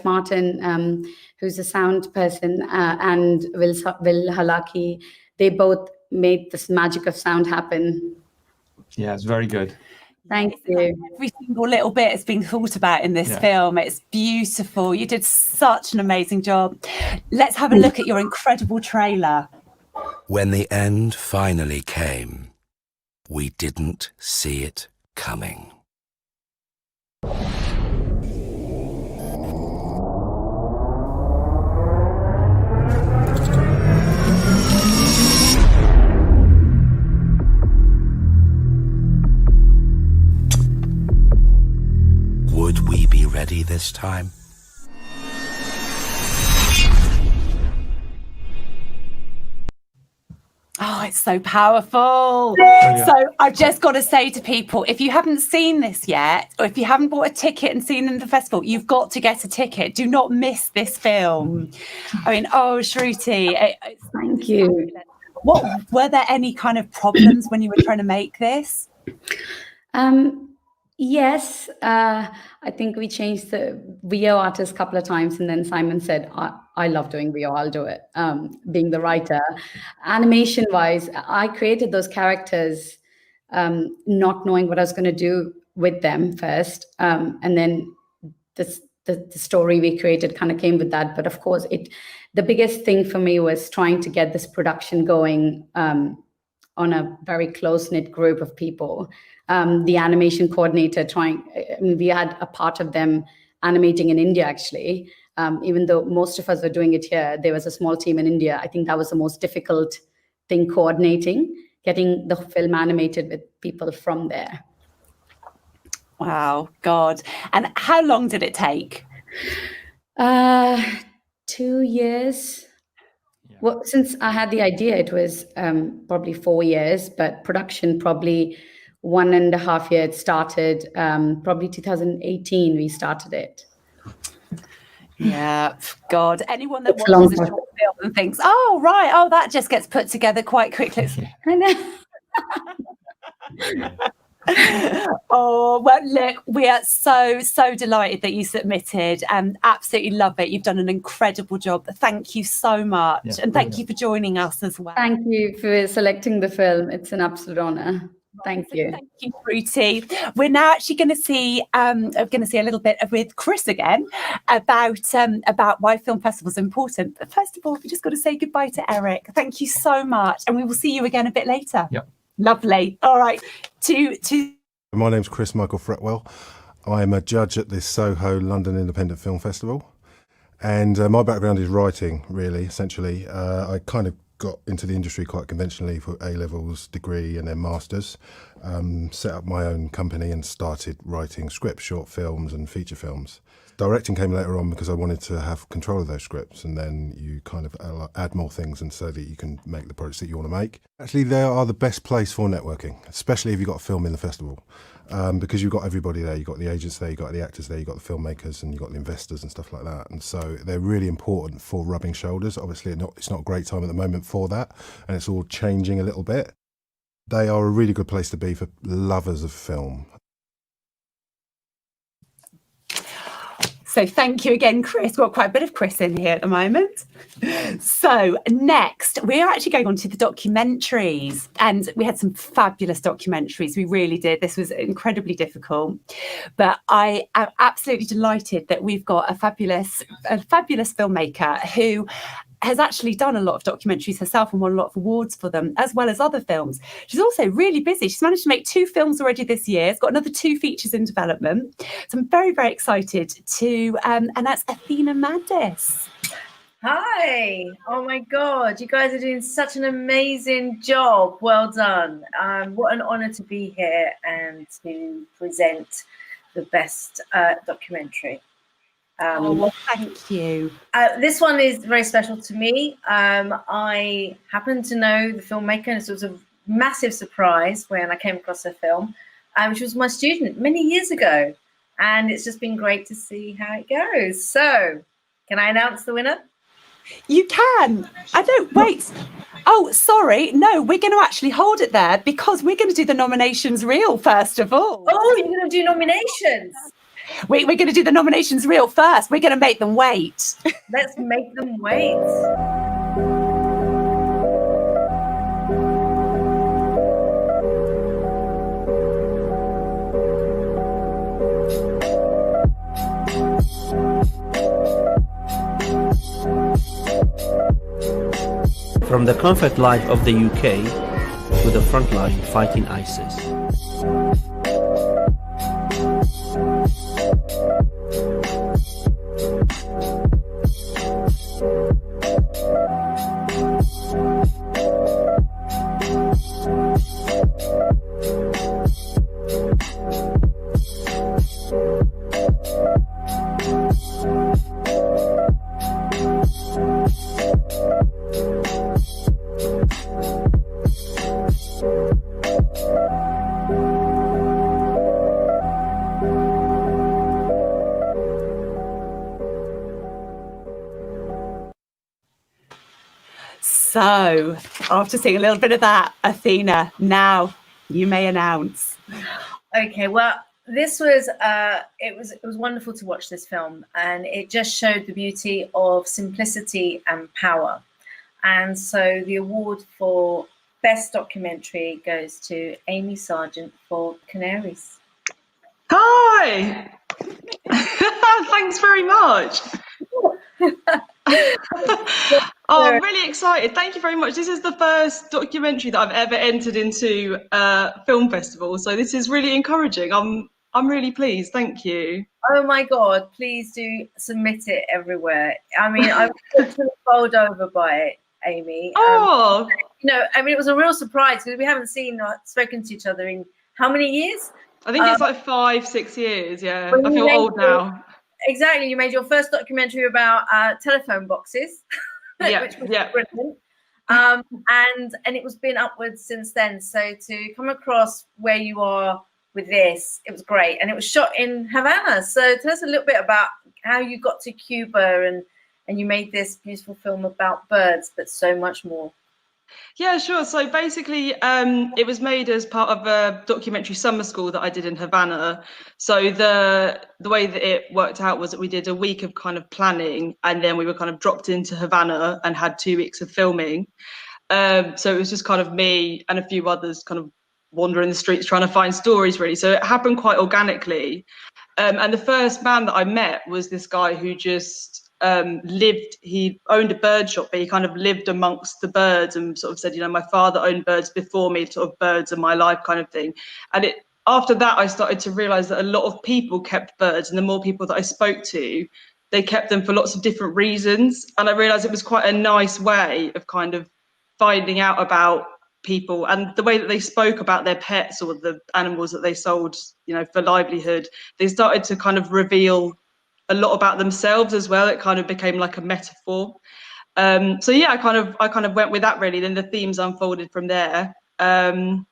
Martin, who's a sound person, and Will Halaki, they both made this magic of sound happen. Yeah, it's very good. Thank you. Every single little bit has been thought about in this film. It's beautiful. You did such an amazing job. Let's have a look at your incredible trailer. When the end finally came, we didn't see it coming. Would we be ready this time? Oh, it's so powerful. So I've just got to say to people, if you haven't seen this yet, or if you haven't bought a ticket and seen it in the festival, you've got to get a ticket. Do not miss this film. I mean, Shruti. Thank you. Were there any kind of problems when you were trying to make this? Yes, I think we changed the VO artist a couple of times, and then Simon said, I love doing VO, I'll do it, being the writer. Animation-wise, I created those characters not knowing what I was going to do with them first, and then the story we created kind of came with that. But of course, the biggest thing for me was trying to get this production going on a very close-knit group of people. The animation coordinator we had a part of them animating in India, actually. Even though most of us were doing it here, there was a small team in India. I think that was the most difficult thing, coordinating, getting the film animated with people from there. Wow, God. And how long did it take? 2 years. Well, since I had the idea, it was probably 4 years, but production probably 1.5 years. It started probably 2018. We started it. Yeah, God. Anyone that watches a short film and thinks, that just gets put together quite quickly. I know. Oh, well, look, we are so delighted that you submitted and absolutely love it. You've done an incredible job. Thank you so much. And thank you for joining us as well. Thank you for selecting the film. It's an absolute honor. Thank you. Thank you, Shruti. We're now actually going to see a little bit with Chris again about why film festivals are important. But first of all, we just got to say goodbye to Eric. Thank you so much, and we will see you again a bit later. Yep. Lovely. All right. My name's Chris Michael Fretwell. I'm a judge at the Soho London Independent Film Festival, and my background is writing, really, essentially. I kind of got into the industry quite conventionally for A-levels, degree and then masters, set up my own company and started writing scripts, short films and feature films. Directing came later on because I wanted to have control of those scripts, and then you kind of add more things and so that you can make the projects that you want to make. Actually, they are the best place for networking, especially if you've got a film in the festival, because you've got everybody there. You've got the agents there, you've got the actors there, you've got the filmmakers, and you've got the investors and stuff like that. And so they're really important for rubbing shoulders. Obviously, it's not a great time at the moment for that, and it's all changing a little bit. They are a really good place to be for lovers of film. So thank you again, Chris. We've got quite a bit of Chris in here at the moment. So next, we are actually going on to the documentaries, and we had some fabulous documentaries. We really did. This was incredibly difficult, but I am absolutely delighted that we've got a fabulous filmmaker who has actually done a lot of documentaries herself and won a lot of awards for them, as well as other films. She's also really busy. She's managed to make 2 films already this year. She's got another 2 features in development. So I'm very, very excited to announce Athena Mandis. Hi. Oh my God. You guys are doing such an amazing job. Well done. What an honor to be here and to present the best documentary. Well, thank you. This one is very special to me. I happen to know the filmmaker, and it was a massive surprise when I came across her film, which was my student many years ago. And it's just been great to see how it goes. So, can I announce the winner? You can. I don't, wait. Oh, sorry. No, we're going to actually hold it there because we're going to do the nominations reel first of all. Oh, you're going to do nominations? We're going to do the nominations reel first. We're going to make them wait. Let's make them wait. From the conflict life of the UK to the front line fighting ISIS. So, after seeing a little bit of that, Athena, now you may announce. Okay, well, this was it was wonderful to watch this film, and it just showed the beauty of simplicity and power. And so the award for best documentary goes to Amy Sargent for Canaries. Hi. Thanks very much. Oh, I'm really excited. Thank you very much. This is the first documentary that I've ever entered into a film festival, so this is really encouraging. I'm really pleased. Thank you. Oh my God, please do submit it everywhere. I mean, I'm literally bowled over by it, Amy. Oh. It was a real surprise because we haven't seen or spoken to each other in how many years? I think it's like 5-6 years, yeah. I feel old now. Exactly. You made your first documentary about telephone boxes. Yeah, which was brilliant. And it was been upwards since then. So to come across where you are with this, it was great. And it was shot in Havana. So tell us a little bit about how you got to Cuba and you made this beautiful film about birds, but so much more. Yeah, sure. So basically, it was made as part of a documentary summer school that I did in Havana. So the way that it worked out was that we did a week of kind of planning, and then we were kind of dropped into Havana and had 2 weeks of filming. So it was just kind of me and a few others kind of wandering the streets trying to find stories, really. So it happened quite organically. And the first man that I met was this guy who just he owned a bird shop, but he kind of lived amongst the birds and sort of said, my father owned birds before me, sort of birds in my life kind of thing. And after that, I started to realize that a lot of people kept birds, and the more people that I spoke to, they kept them for lots of different reasons. And I realized it was quite a nice way of kind of finding out about people and the way that they spoke about their pets or the animals that they sold, for livelihood. They started to kind of reveal a lot about themselves as well. It kind of became like a metaphor. So yeah, I kind of went with that really. Then the themes unfolded from there. And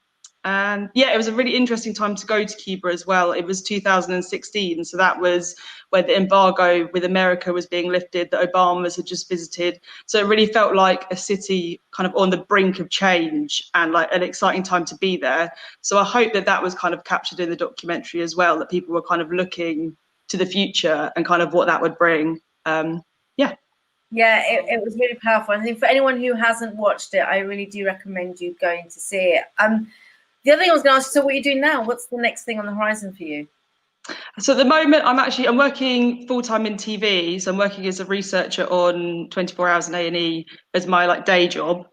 yeah, it was a really interesting time to go to Cuba as well. It was 2016, so that was where the embargo with America was being lifted, that Obamas had just visited. So it really felt like a city kind of on the brink of change and like an exciting time to be there. So I hope that was kind of captured in the documentary as well, that people were kind of looking to the future and kind of what that would bring. Yeah, it was really powerful. I think for anyone who hasn't watched it, I really do recommend you going to see it. The other thing I was going to ask, so what are you doing now? What's the next thing on the horizon for you? So at the moment, I'm working full-time in TV. So I'm working as a researcher on 24 Hours in A&E as my like day job.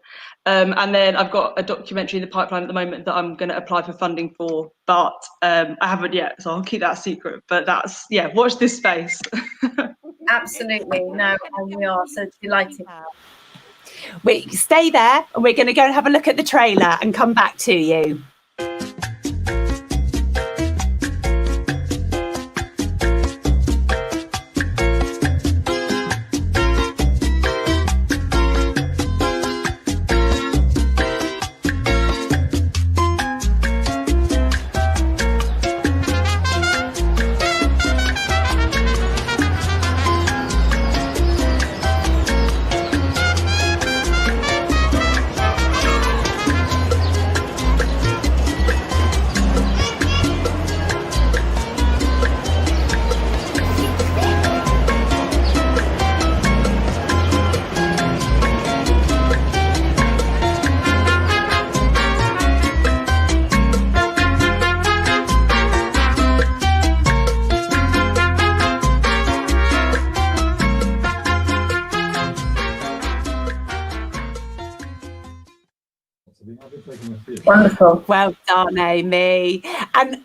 And then I've got a documentary in the pipeline at the moment that I'm going to apply for funding for, but I haven't yet, so I'll keep that a secret. But that's, yeah, watch this space. Absolutely. No, and we are so delighted. We stay there, and we're going to go and have a look at the trailer and come back to you. Wonderful. Well done, Amy. And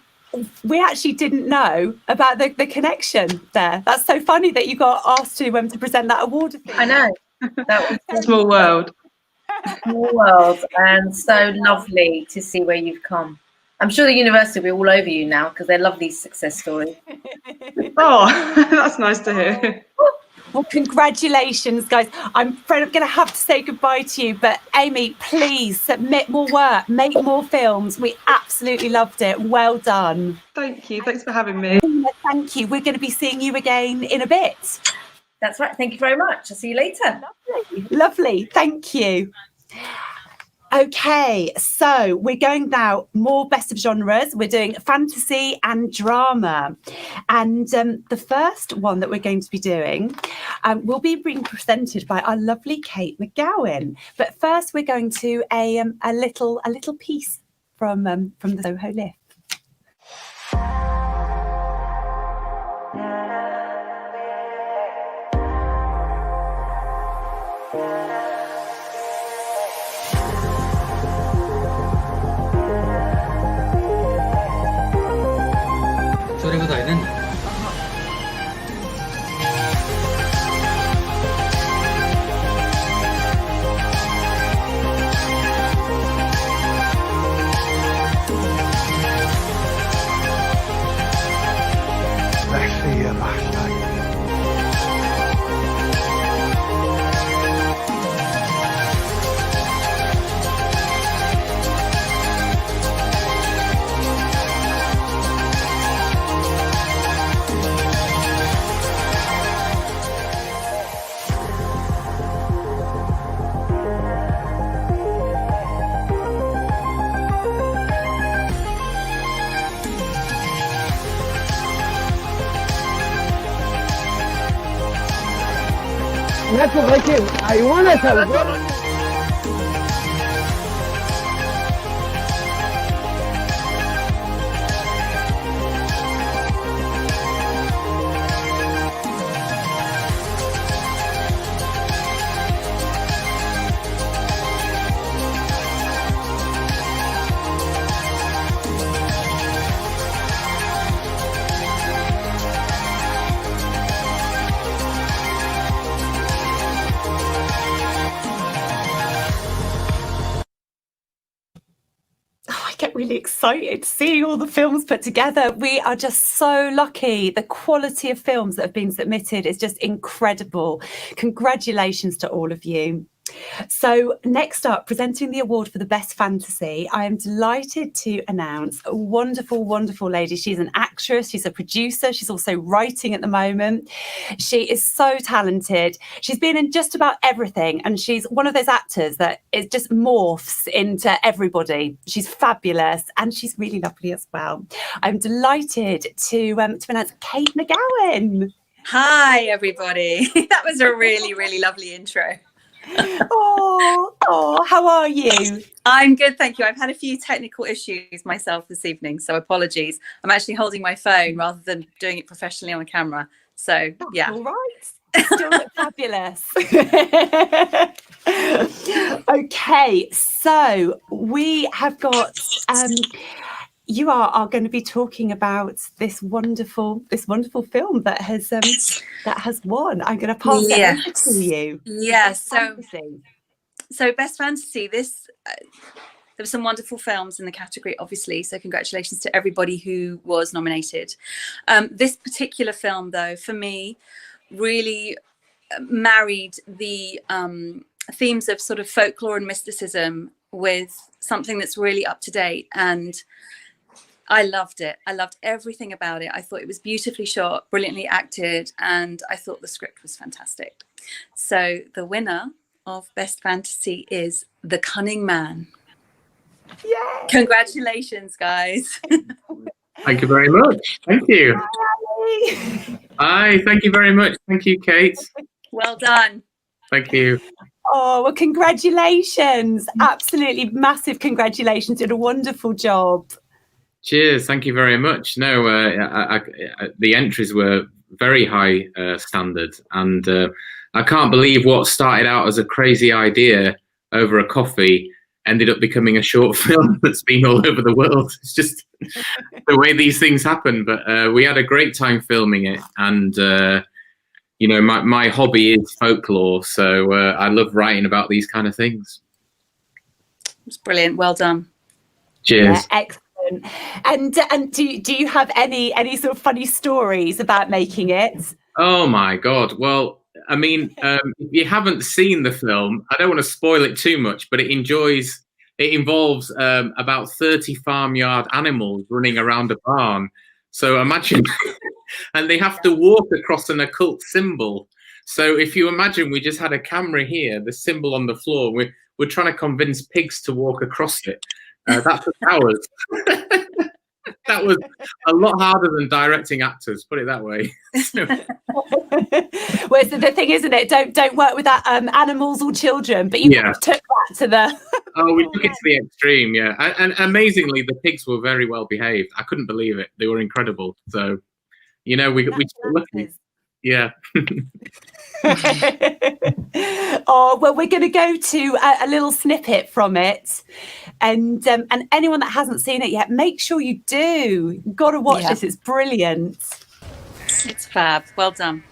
we actually didn't know about the connection there. That's so funny that you got asked to present that award. I know. That was Small world. Small world, and so lovely to see where you've come. I'm sure the university will be all over you now because they love these success stories. Oh, that's nice to hear. Well, congratulations, guys. I'm afraid I'm going to have to say goodbye to you, but Amy, please submit more work, make more films. We absolutely loved it. Well done. Thank you. Thanks for having me. Thank you. We're going to be seeing you again in a bit. That's right. Thank you very much. I'll see you later. Lovely. Thank you. Okay, so we're going now more best of genres. We're doing fantasy and drama. And the first one that we're going to be doing will be being presented by our lovely Kate McGowan. But first we're going to a little piece from the Soho Lift. 소리가 다 있는. Let's see your last night. That's what I can. I want to tell you. Really excited seeing all the films put together. We are just so lucky. The quality of films that have been submitted is just incredible. Congratulations to all of you. So next up, presenting the award for the best fantasy, I am delighted to announce a wonderful, wonderful lady. She's an actress, she's a producer, she's also writing at the moment. She is so talented. She's been in just about everything, and she's one of those actors that it just morphs into everybody. She's fabulous, and she's really lovely as well. I'm delighted to announce Kate McGowan. Hi, everybody. That was a really, really lovely intro. Oh, how are you? I'm good, thank you. I've had a few technical issues myself this evening, so apologies. I'm actually holding my phone rather than doing it professionally on a camera. So, yeah. All right. Still look fabulous. Okay, so we have got you are going to be talking about this wonderful film that has won. I'm going to pass it over to you. Yes. So Best Fantasy. There were some wonderful films in the category, obviously. So congratulations to everybody who was nominated. This particular film, though, for me, really married the themes of sort of folklore and mysticism with something that's really up to date, and I loved it. I loved everything about it. I thought it was beautifully shot, brilliantly acted, and I thought the script was fantastic. So the winner of Best Fantasy is The Cunning Man. Yay! Congratulations, guys. Thank you very much. Thank you. Hi, thank you very much. Thank you, Kate. Well done. Thank you. Oh, well, congratulations. Absolutely massive congratulations. You did a wonderful job. Cheers. Thank you very much. No, the entries were very high standard, and I can't believe what started out as a crazy idea over a coffee ended up becoming a short film that's been all over the world. It's just the way these things happen. But we had a great time filming it, and you know, my hobby is folklore, so I love writing about these kind of things. It's brilliant. Well done. Cheers. Yeah, excellent. And do you have any sort of funny stories about making it? Oh my God. Well, I mean, if you haven't seen the film, I don't want to spoil it too much, but it involves about 30 farmyard animals running around a barn. So imagine, and they have to walk across an occult symbol. So if you imagine we just had a camera here, the symbol on the floor, we're trying to convince pigs to walk across it. That took hours. That was a lot harder than directing actors, put it that way. Well, so the thing, isn't it? Don't work with that animals or children, but you took that to the. Oh, we took it to the extreme, yeah. And amazingly, the pigs were very well behaved. I couldn't believe it. They were incredible. So, you know, we lucky. Yeah. Oh, well, we're going to go to a little snippet from it, and anyone that hasn't seen it yet, make sure you do. You've got to watch this. It's brilliant. It's fab. Well done.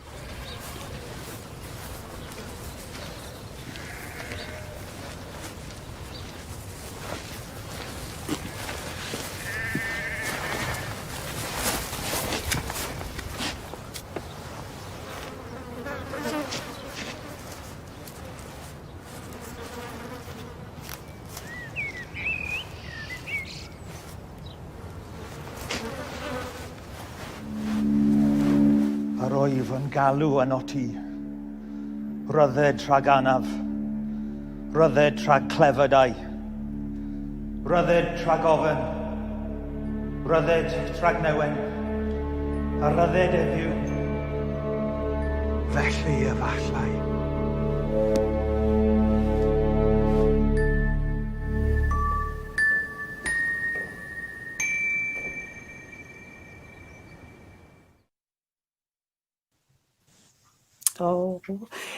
Yr oedd yn galw yn oti, rydded trag anaf, rydded trag clefydau, rydded trag ofyn, rydded trag newen, a rydded eddiw. Felly efallai. Oh,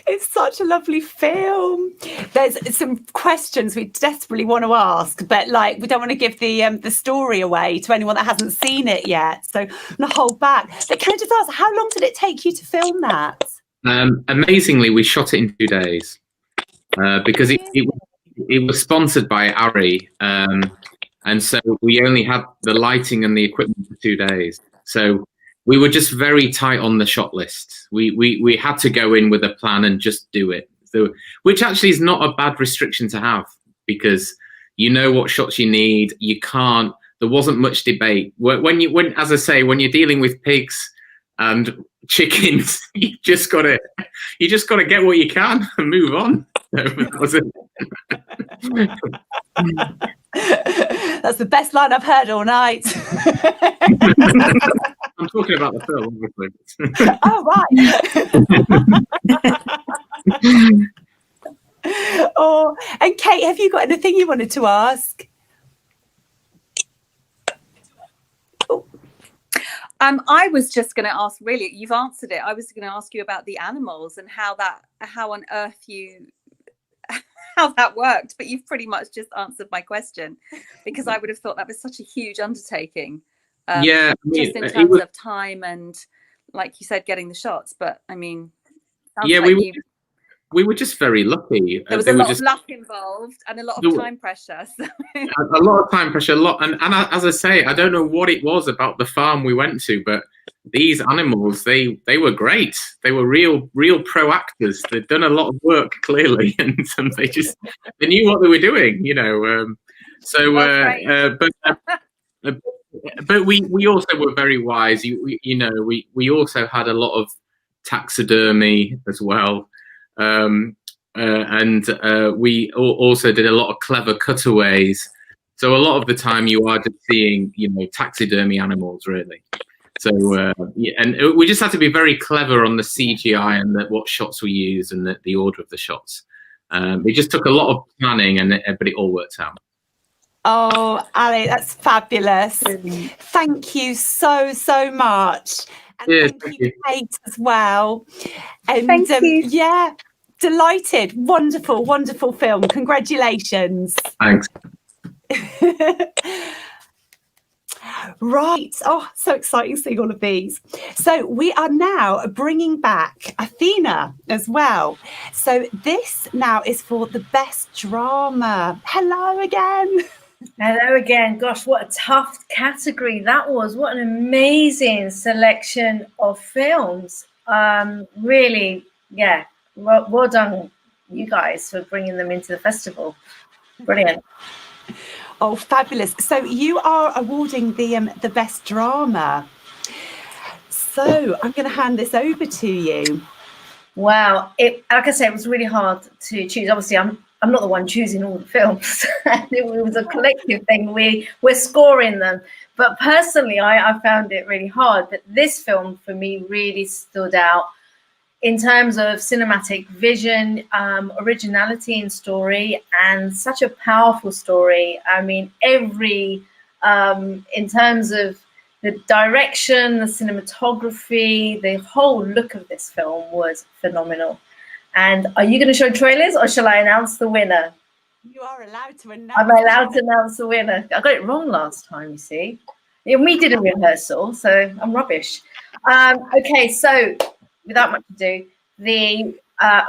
it's such a lovely film. There's some questions we desperately want to ask, but like we don't want to give the story away to anyone that hasn't seen it yet. So I'm gonna hold back. But can I just ask, how long did it take you to film that? Amazingly, we shot it in 2 days because it was sponsored by Ari, and so we only had the lighting and the equipment for 2 days. So we were just very tight on the shot list. We had to go in with a plan and just do it. So, which actually is not a bad restriction to have, because you know what shots you need. You can't. There wasn't much debate when as I say, when you're dealing with pigs and chickens, you just gotta get what you can and move on. That was it. That's the best line I've heard all night. I'm talking about the film, obviously. Oh, Kate, have you got anything you wanted to ask? I was just going to ask, really, you've answered it. I was going to ask you about the animals and how on earth how that worked, but you've pretty much just answered my question, because I would have thought that was such a huge undertaking. Yeah, just in terms of time and, like you said, getting the shots. But I mean, yeah, we were just very lucky. There was a lot of luck involved and a lot of time pressure. So. A lot of time pressure, and as I say, I don't know what it was about the farm we went to, but these animals, they were great. They were real pro actors. They'd done a lot of work, clearly, and they knew what they were doing, you know. But we also were very wise. We also had a lot of taxidermy as well. And we also did a lot of clever cutaways. So a lot of the time you are just seeing, taxidermy animals, really. So and we just had to be very clever on the CGI and what shots we use and the order of the shots. It just took a lot of planning, but it all worked out. Oh, Ali, that's fabulous. Thank you so much. And thank you, Kate, as well. And thank you. Yeah, delighted. Wonderful film. Congratulations. Thanks. Right. Oh, so exciting seeing all of these. So we are now bringing back Athena as well. So this now is for the best drama. Hello again. Hello again. Gosh, what a tough category that was. What an amazing selection of films. Really, yeah. Well done, you guys, for bringing them into the festival. Brilliant. Oh, fabulous. So you are awarding the best drama. So I'm going to hand this over to you. Wow. Like I said, it was really hard to choose. Obviously, I'm not the one choosing all the films. It was a collective thing. We're scoring them. But personally, I found it really hard. But this film, for me, really stood out in terms of cinematic vision, originality in story, and such a powerful story. I mean, in terms of the direction, the cinematography, the whole look of this film was phenomenal. And are you going to show trailers, or shall I announce the winner? You are allowed to announce. I'm allowed to announce the winner. I got it wrong last time, you see. We did a rehearsal, so I'm rubbish. Okay, so without much ado, the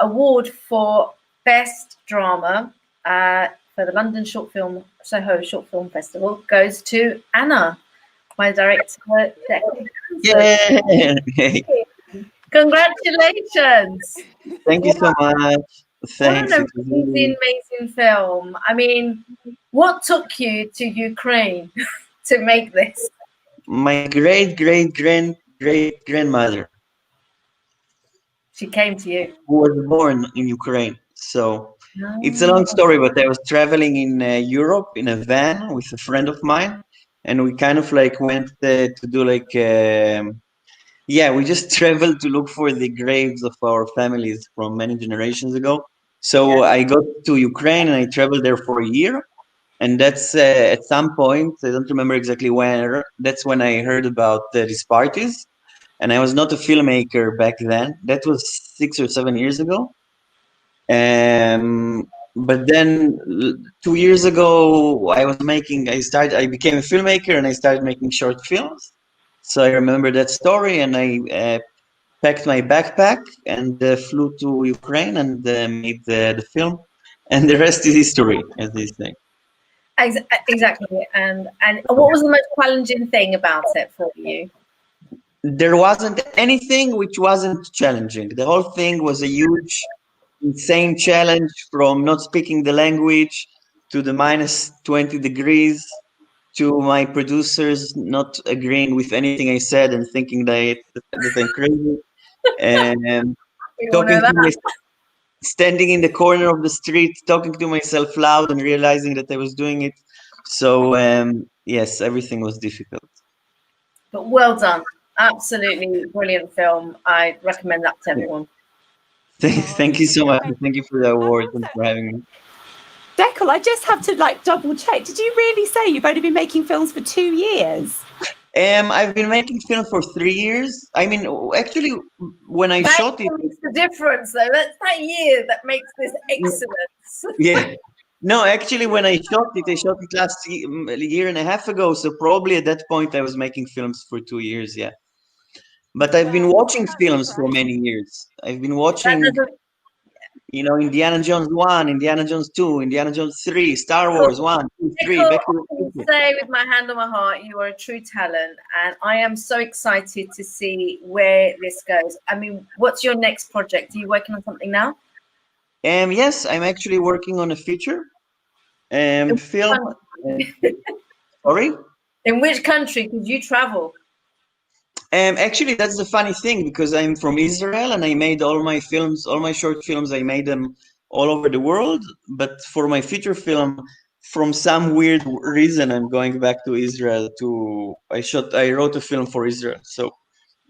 award for Best Drama for the London Soho Short Film Festival goes to Anna, my director. Yeah. Congratulations. Thank you so much. Thanks. What an amazing film. I mean, what took you to Ukraine to make this? My great-great-great-great-grandmother. She came to you. Who was born in Ukraine. So it's a long story, but I was traveling in Europe in a van with a friend of mine, and we kind of like went to do like, we just traveled to look for the graves of our families from many generations ago. So I got to Ukraine and I traveled there for a year. And that's at some point, I don't remember exactly when, that's when I heard about these parties. And I was not a filmmaker back then. That was 6 or 7 years ago. But then 2 years ago, I became a filmmaker and I started making short films. So I remember that story, and I packed my backpack and flew to Ukraine and made the film. And the rest is history, as they say. Exactly. And what was the most challenging thing about it for you? There wasn't anything which wasn't challenging. The whole thing was a huge, insane challenge, from not speaking the language to the minus 20 degrees to my producers not agreeing with anything I said and thinking that I'm crazy. And standing in the corner of the street, talking to myself loud and realizing that I was doing it. So yes, everything was difficult. But well done. Absolutely brilliant film. I recommend that to everyone. Thank you so much. Thank you for the award and for having me. Declan, I just have to like double check. Did you really say you've only been making films for 2 years? I've been making film for 3 years. I mean, actually, when I shot it, makes the difference, though. That's that year that makes this excellence. yeah. No, actually, when I shot it last year and a half ago. So probably at that point, I was making films for 2 years. Yeah. But I've been watching films for many years. I've been watching, Indiana Jones 1, Indiana Jones 2, Indiana Jones 3, Star Wars 1, 2, 3. Nicole, Back to I can say with my hand on my heart, you are a true talent, and I am so excited to see where this goes. I mean, what's your next project? Are you working on something now? Yes, I'm actually working on a feature film. Sorry? In which country? Because you travel. Actually, that's the funny thing, because I'm from Israel and I made all my films, all my short films, I made them all over the world. But for my feature film, from some weird reason, I'm going back to Israel I wrote a film for Israel. So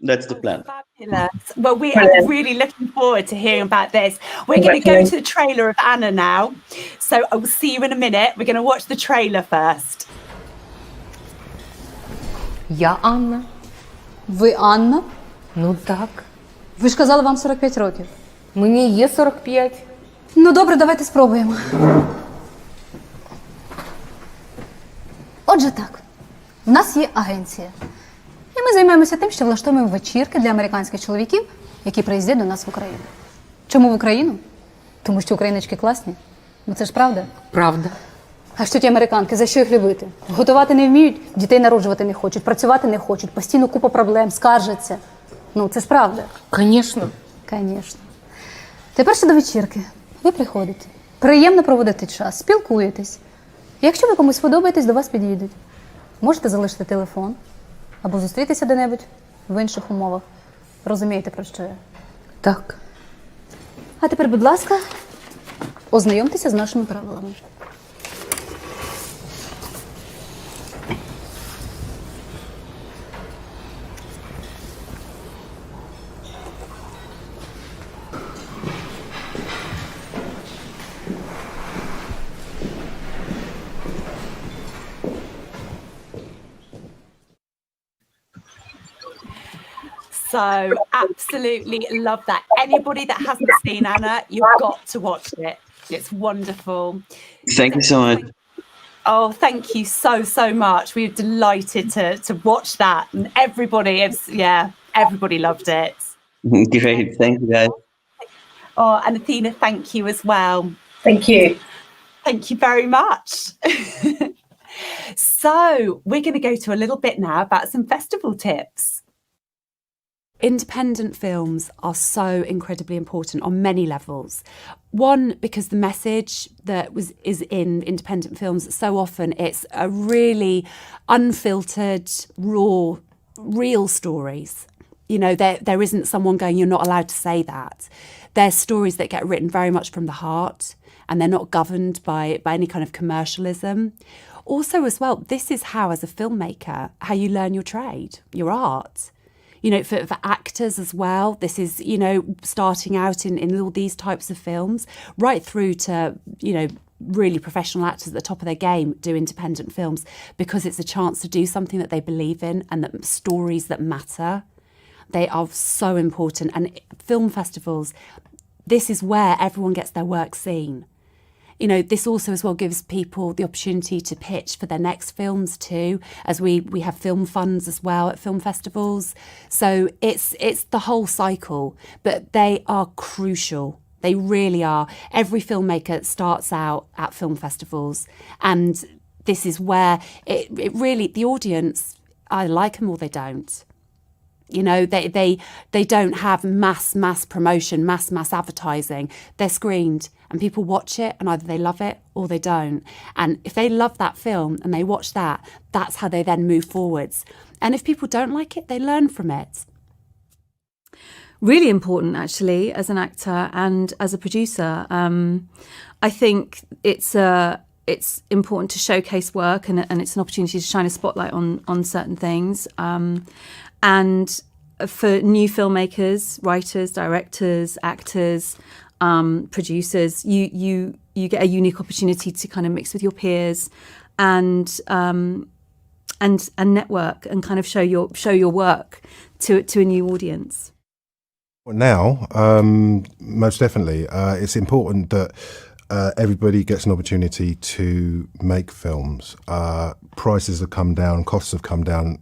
that's the plan. Fabulous. Well, we are really looking forward to hearing about this. We're going to go to the trailer of Anna now. So I will see you in a minute. We're going to watch the trailer first. Я Анна. Ви Анна? Ну так. Ви ж казали, вам 45 років. Мені є 45. Ну добре, давайте спробуємо. Отже так, в нас є агенція. І ми займаємося тим, що влаштовуємо вечірки для американських чоловіків, які приїздять до нас в Україну. Чому в Україну? Тому що україночки класні. Ну це ж правда? Правда. А що ті американки, за що їх любити? Готувати не вміють, дітей народжувати не хочуть, працювати не хочуть, постійно купа проблем, скаржаться. Ну, це ж правда. Звісно. Звісно. Тепер ще до вечірки. Ви приходите, приємно проводите час, спілкуєтесь. Якщо ви комусь подобаєтесь, до вас підійдуть. Можете залишити телефон або зустрітися де-небудь в інших умовах. Розумієте, про що я? Так. А тепер, будь ласка, ознайомтеся з нашими правилами. So absolutely love that. Anybody that hasn't seen Anna, you've got to watch it. It's wonderful. Thank you so much. Oh, thank you so much. We're delighted to watch that. And everybody loved it. Great. Thank you, guys. Oh, and Athena, thank you as well. Thank you. Thank you very much. So we're going to go to a little bit now about some festival tips. Independent films are so incredibly important on many levels. One, because the message that is in independent films, so often it's a really unfiltered, raw, real stories. You know, there isn't someone going, you're not allowed to say that. They're stories that get written very much from the heart, and they're not governed by any kind of commercialism. Also, as well, this is how, as a filmmaker, how you learn your trade, your art. You know, for actors as well, this is, you know, starting out in all these types of films, right through to, you know, really professional actors at the top of their game do independent films, because it's a chance to do something that they believe in and that stories that matter. They are so important. And film festivals, this is where everyone gets their work seen. You know, this also as well gives people the opportunity to pitch for their next films too, as we have film funds as well at film festivals. So it's the whole cycle, but they are crucial. They really are. Every filmmaker starts out at film festivals, and this is where it really, the audience either like them or they don't. You know, they don't have mass promotion, mass advertising. They're screened and people watch it, and either they love it or they don't. And if they love that film and they watch that, that's how they then move forwards. And if people don't like it, they learn from it. Really important, actually, as an actor and as a producer. I think it's important to showcase work, and it's an opportunity to shine a spotlight on certain things. And for new filmmakers, writers, directors, actors, producers, you get a unique opportunity to kind of mix with your peers and network and kind of show your work to a new audience. Well, now, most definitely, it's important that everybody gets an opportunity to make films. Prices have come down, costs have come down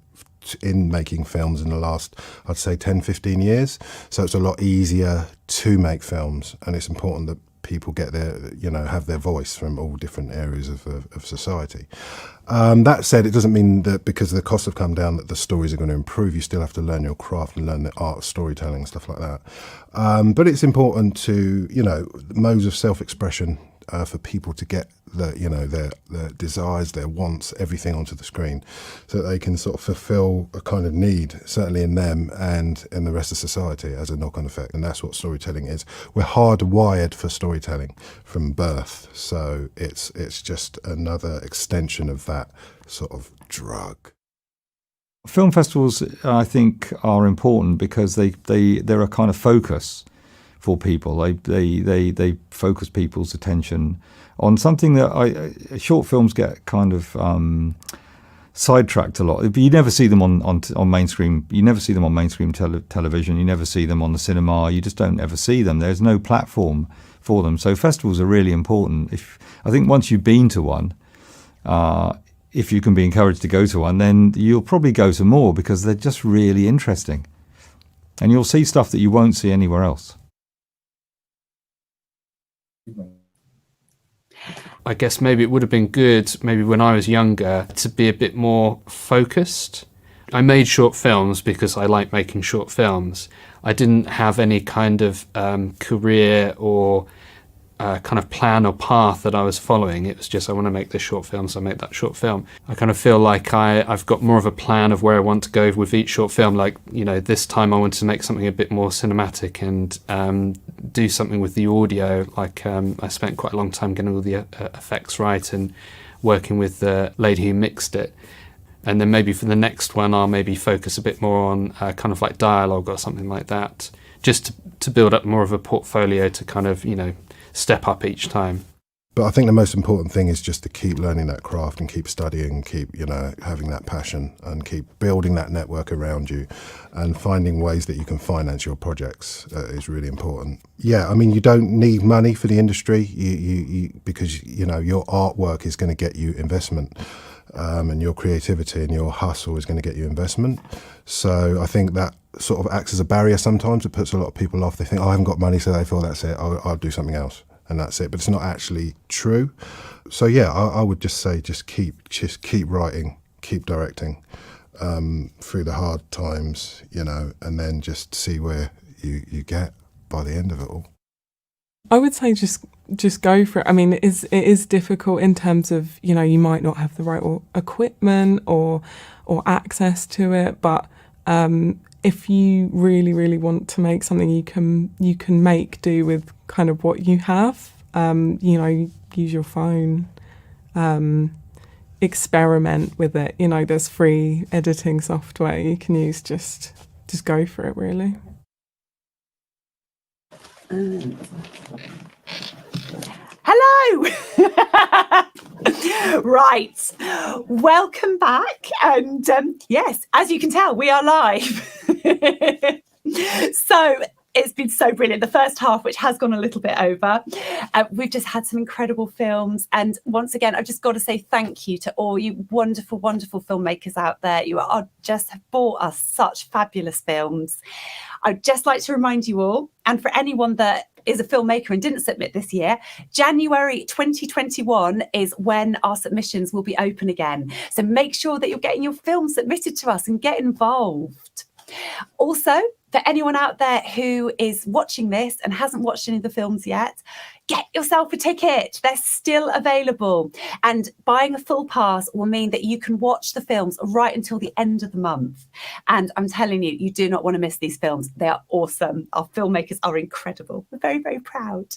in making films in the last, I'd say, 10, 15 years. So it's a lot easier to make films, and it's important that people get have their voice from all different areas of society. That said, it doesn't mean that because the costs have come down that the stories are going to improve. You still have to learn your craft and learn the art of storytelling, stuff like that. But it's important to, modes of self-expression for people to get their desires, their wants, everything onto the screen, so that they can sort of fulfill a kind of need, certainly in them and in the rest of society, as a knock-on effect. And that's what storytelling is. We're hardwired for storytelling from birth, so it's just another extension of that sort of drug. Film festivals, I think, are important because they're a kind of focus for people. They focus people's attention on something that short films get kind of sidetracked a lot. You never see them on mainstream. You never see them on mainstream television. You never see them on the cinema. You just don't ever see them. There's no platform for them. So festivals are really important. I think once you've been to one, if you can be encouraged to go to one, then you'll probably go to more because they're just really interesting, and you'll see stuff that you won't see anywhere else. I guess maybe it would have been good, maybe when I was younger, to be a bit more focused. I made short films because I like making short films. I didn't have any kind of career or kind of plan or path that I was following. It was just, I want to make this short film, so I make that short film. I kind of feel like I've got more of a plan of where I want to go with each short film. Like, this time I wanted to make something a bit more cinematic and do something with the audio. Like I spent quite a long time getting all the effects right and working with the lady who mixed it. And then maybe for the next one, I'll maybe focus a bit more on kind of like dialogue or something like that, just to build up more of a portfolio to kind of, step up each time. But I think the most important thing is just to keep learning that craft and keep studying, keep, having that passion and keep building that network around you and finding ways that you can finance your projects is really important. Yeah, I mean, you don't need money for the industry because, your artwork is going to get you investment. And your creativity and your hustle is going to get you investment. So I think that sort of acts as a barrier sometimes. It puts a lot of people off. They think, I haven't got money, so they feel that's it. I'll do something else, and that's it. But it's not actually true. So yeah, I would just say just keep writing, keep directing through the hard times, and then just see where you get by the end of it all. I would say just go for it. I mean, it is difficult in terms of, you might not have the right equipment or access to it, but if you really, really want to make something, you can make do with kind of what you have. Use your phone, experiment with it. There's free editing software you can use. Just go for it, really. Hello! Right, welcome back. And yes, as you can tell, we are live. So it's been so brilliant. The first half, which has gone a little bit over, we've just had some incredible films. And once again, I've just got to say thank you to all you wonderful, wonderful filmmakers out there. You are just have brought us such fabulous films. I'd just like to remind you all, and for anyone that is a filmmaker and didn't submit this year, January 2021 is when our submissions will be open again. So make sure that you're getting your film submitted to us and get involved. Also, for anyone out there who is watching this and hasn't watched any of the films yet, get yourself a ticket. They're still available. And buying a full pass will mean that you can watch the films right until the end of the month. And I'm telling you, you do not want to miss these films. They are awesome. Our filmmakers are incredible. We're very, very proud.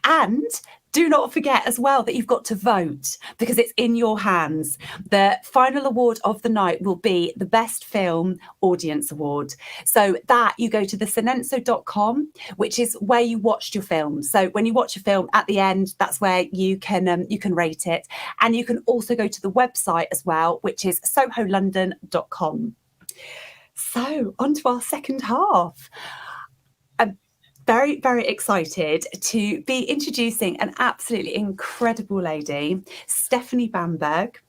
And do not forget as well that you've got to vote because it's in your hands. The final award of the night will be the Best Film Audience Award. So that you go to thesenenso.com, which is where you watched your film. So when you watch a film at the end, that's where you can rate it. And you can also go to the website as well, which is soholondon.com. So on to our second half. I'm very, very excited to be introducing an absolutely incredible lady, Stephanie Bamberg,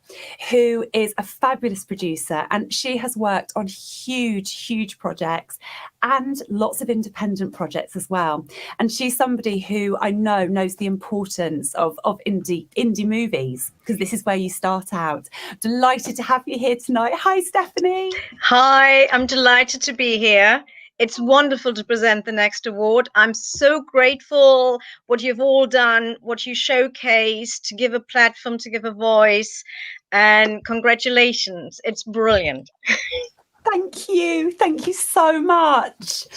who is a fabulous producer, and she has worked on huge projects and lots of independent projects as well. And she's somebody who I know knows the importance of indie movies, because this is where you start out. Delighted to have you here tonight. Hi, Stephanie. Hi, I'm delighted to be here. It's wonderful to present the next award. I'm so grateful what you've all done, what you showcased, to give a platform, to give a voice, and congratulations. It's brilliant. Thank you. Thank you so much.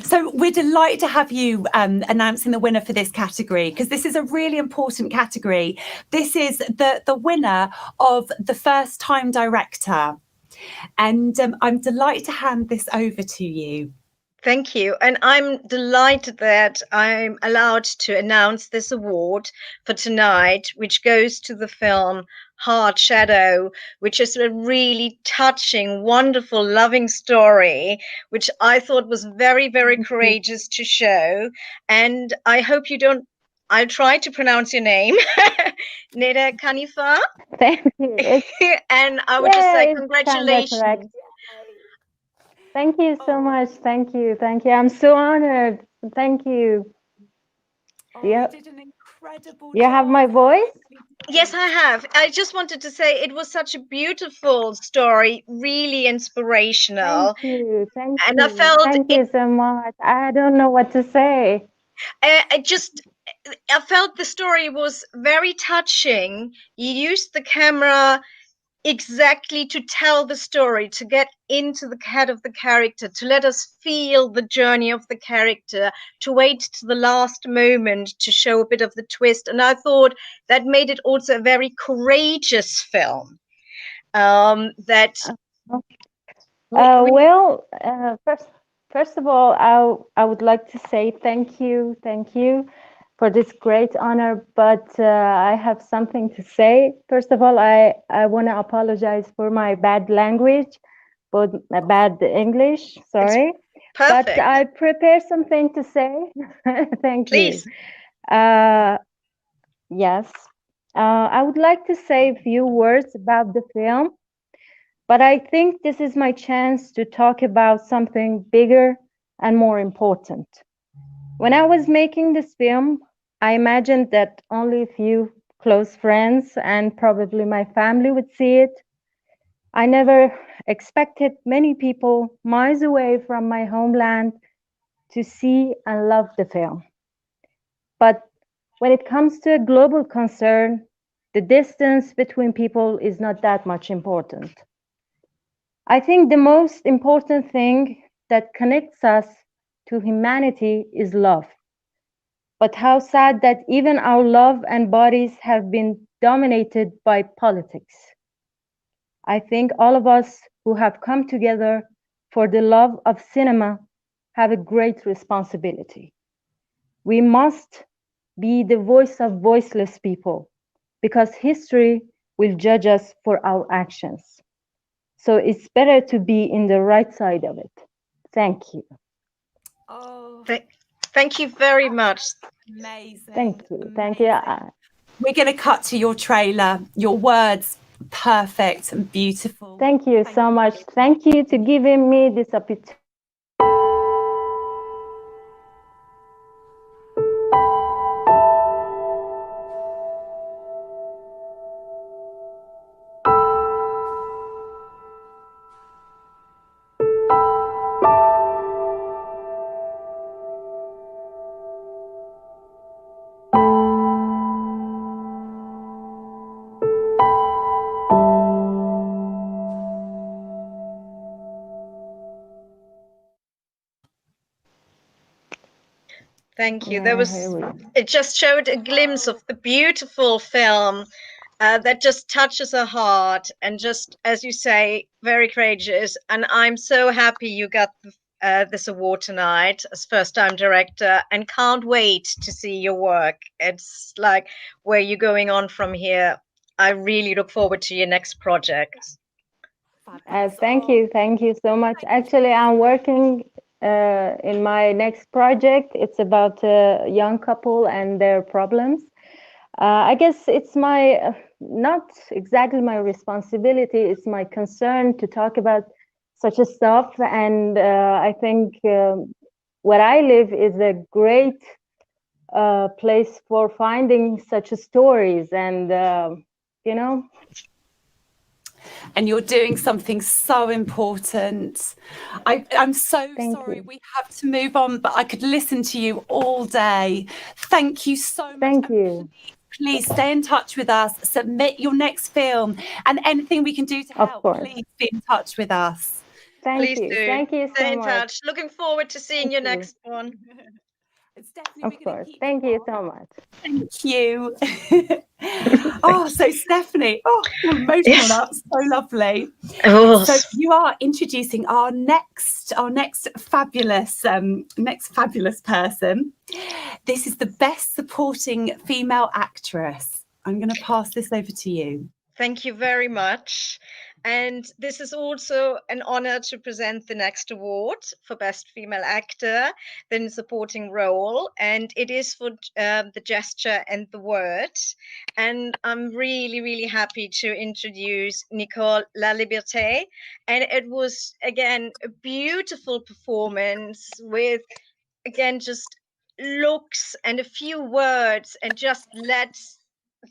So we're delighted to have you announcing the winner for this category, because this is a really important category. This is the winner of the first time director. And I'm delighted to hand this over to you. Thank you. And I'm delighted that I'm allowed to announce this award for tonight, which goes to the film Hard Shadow, which is a really touching, wonderful, loving story, which I thought was very, very courageous to show. And I hope you don't, I'll try to pronounce your name, Neda Kanifa. Thank you. And I would just say It's kinda congratulations. correct. Thank you so much. Thank you. Thank you. I'm so honored. Thank you. You did an incredible You have my voice? Yes, I have. I just wanted to say it was such a beautiful story, really inspirational. Thank you. Thank And you. I felt Thank you so much. I don't know what to say. I felt the story was very touching. You used the camera exactly to tell the story, to get into the head of the character, to let us feel the journey of the character, to wait to the last moment to show a bit of the twist. And I thought that made it also a very courageous film. First of all, I would like to say thank you for this great honor. But I have something to say. First of all, I want to apologize for my bad language, but my bad English. Sorry, but I prepared something to say. Thank Please. you. Yes, I would like to say a few words about the film. But I think this is my chance to talk about something bigger and more important. When I was making this film, I imagined that only a few close friends and probably my family would see it. I never expected many people miles away from my homeland to see and love the film. But when it comes to a global concern, the distance between people is not that much important. I think the most important thing that connects us to humanity is love. But how sad that even our love and bodies have been dominated by politics. I think all of us who have come together for the love of cinema have a great responsibility. We must be the voice of voiceless people, because history will judge us for our actions. So it's better to be in the right side of it. Thank you. Thank you very much. Amazing. Thank you. Thank you. We're going to cut to your trailer. Your words, perfect and beautiful. Thank you so much. Thank you to giving me this opportunity. Thank you. It just showed a glimpse of the beautiful film that just touches a heart and just, as you say, very courageous. And I'm so happy you got this award tonight as first-time director, and can't wait to see your work. It's like, where you're going on from here. I really look forward to your next project. Thank you so much. Actually, I'm working in my next project. It's about a young couple and their problems. I guess it's my not exactly my responsibility, it's my concern to talk about such a stuff. And I think where I live is a great place for finding such stories, and you know. And you're doing something so important. I'm so sorry we have to move on, but I could listen to you all day. Thank you so much. Thank you. Please stay in touch with us, submit your next film, and anything we can do to help, please be in touch with us. Please do. Thank you so Stay in much. touch. Looking forward to seeing your next one. It's definitely Of course. Thank you so much. Thank you. Oh, so Stephanie, I'm emotional now. So lovely. Oh. So you are introducing our next fabulous person. This is the Best Supporting Female Actress. I'm going to pass this over to you. Thank you very much. And this is also an honor to present the next award for Best Female Actor in Supporting Role. And it is for The Gesture and the Word. And I'm really, really happy to introduce Nicole La Liberté. And it was, again, a beautiful performance with, again, just looks and a few words, and just let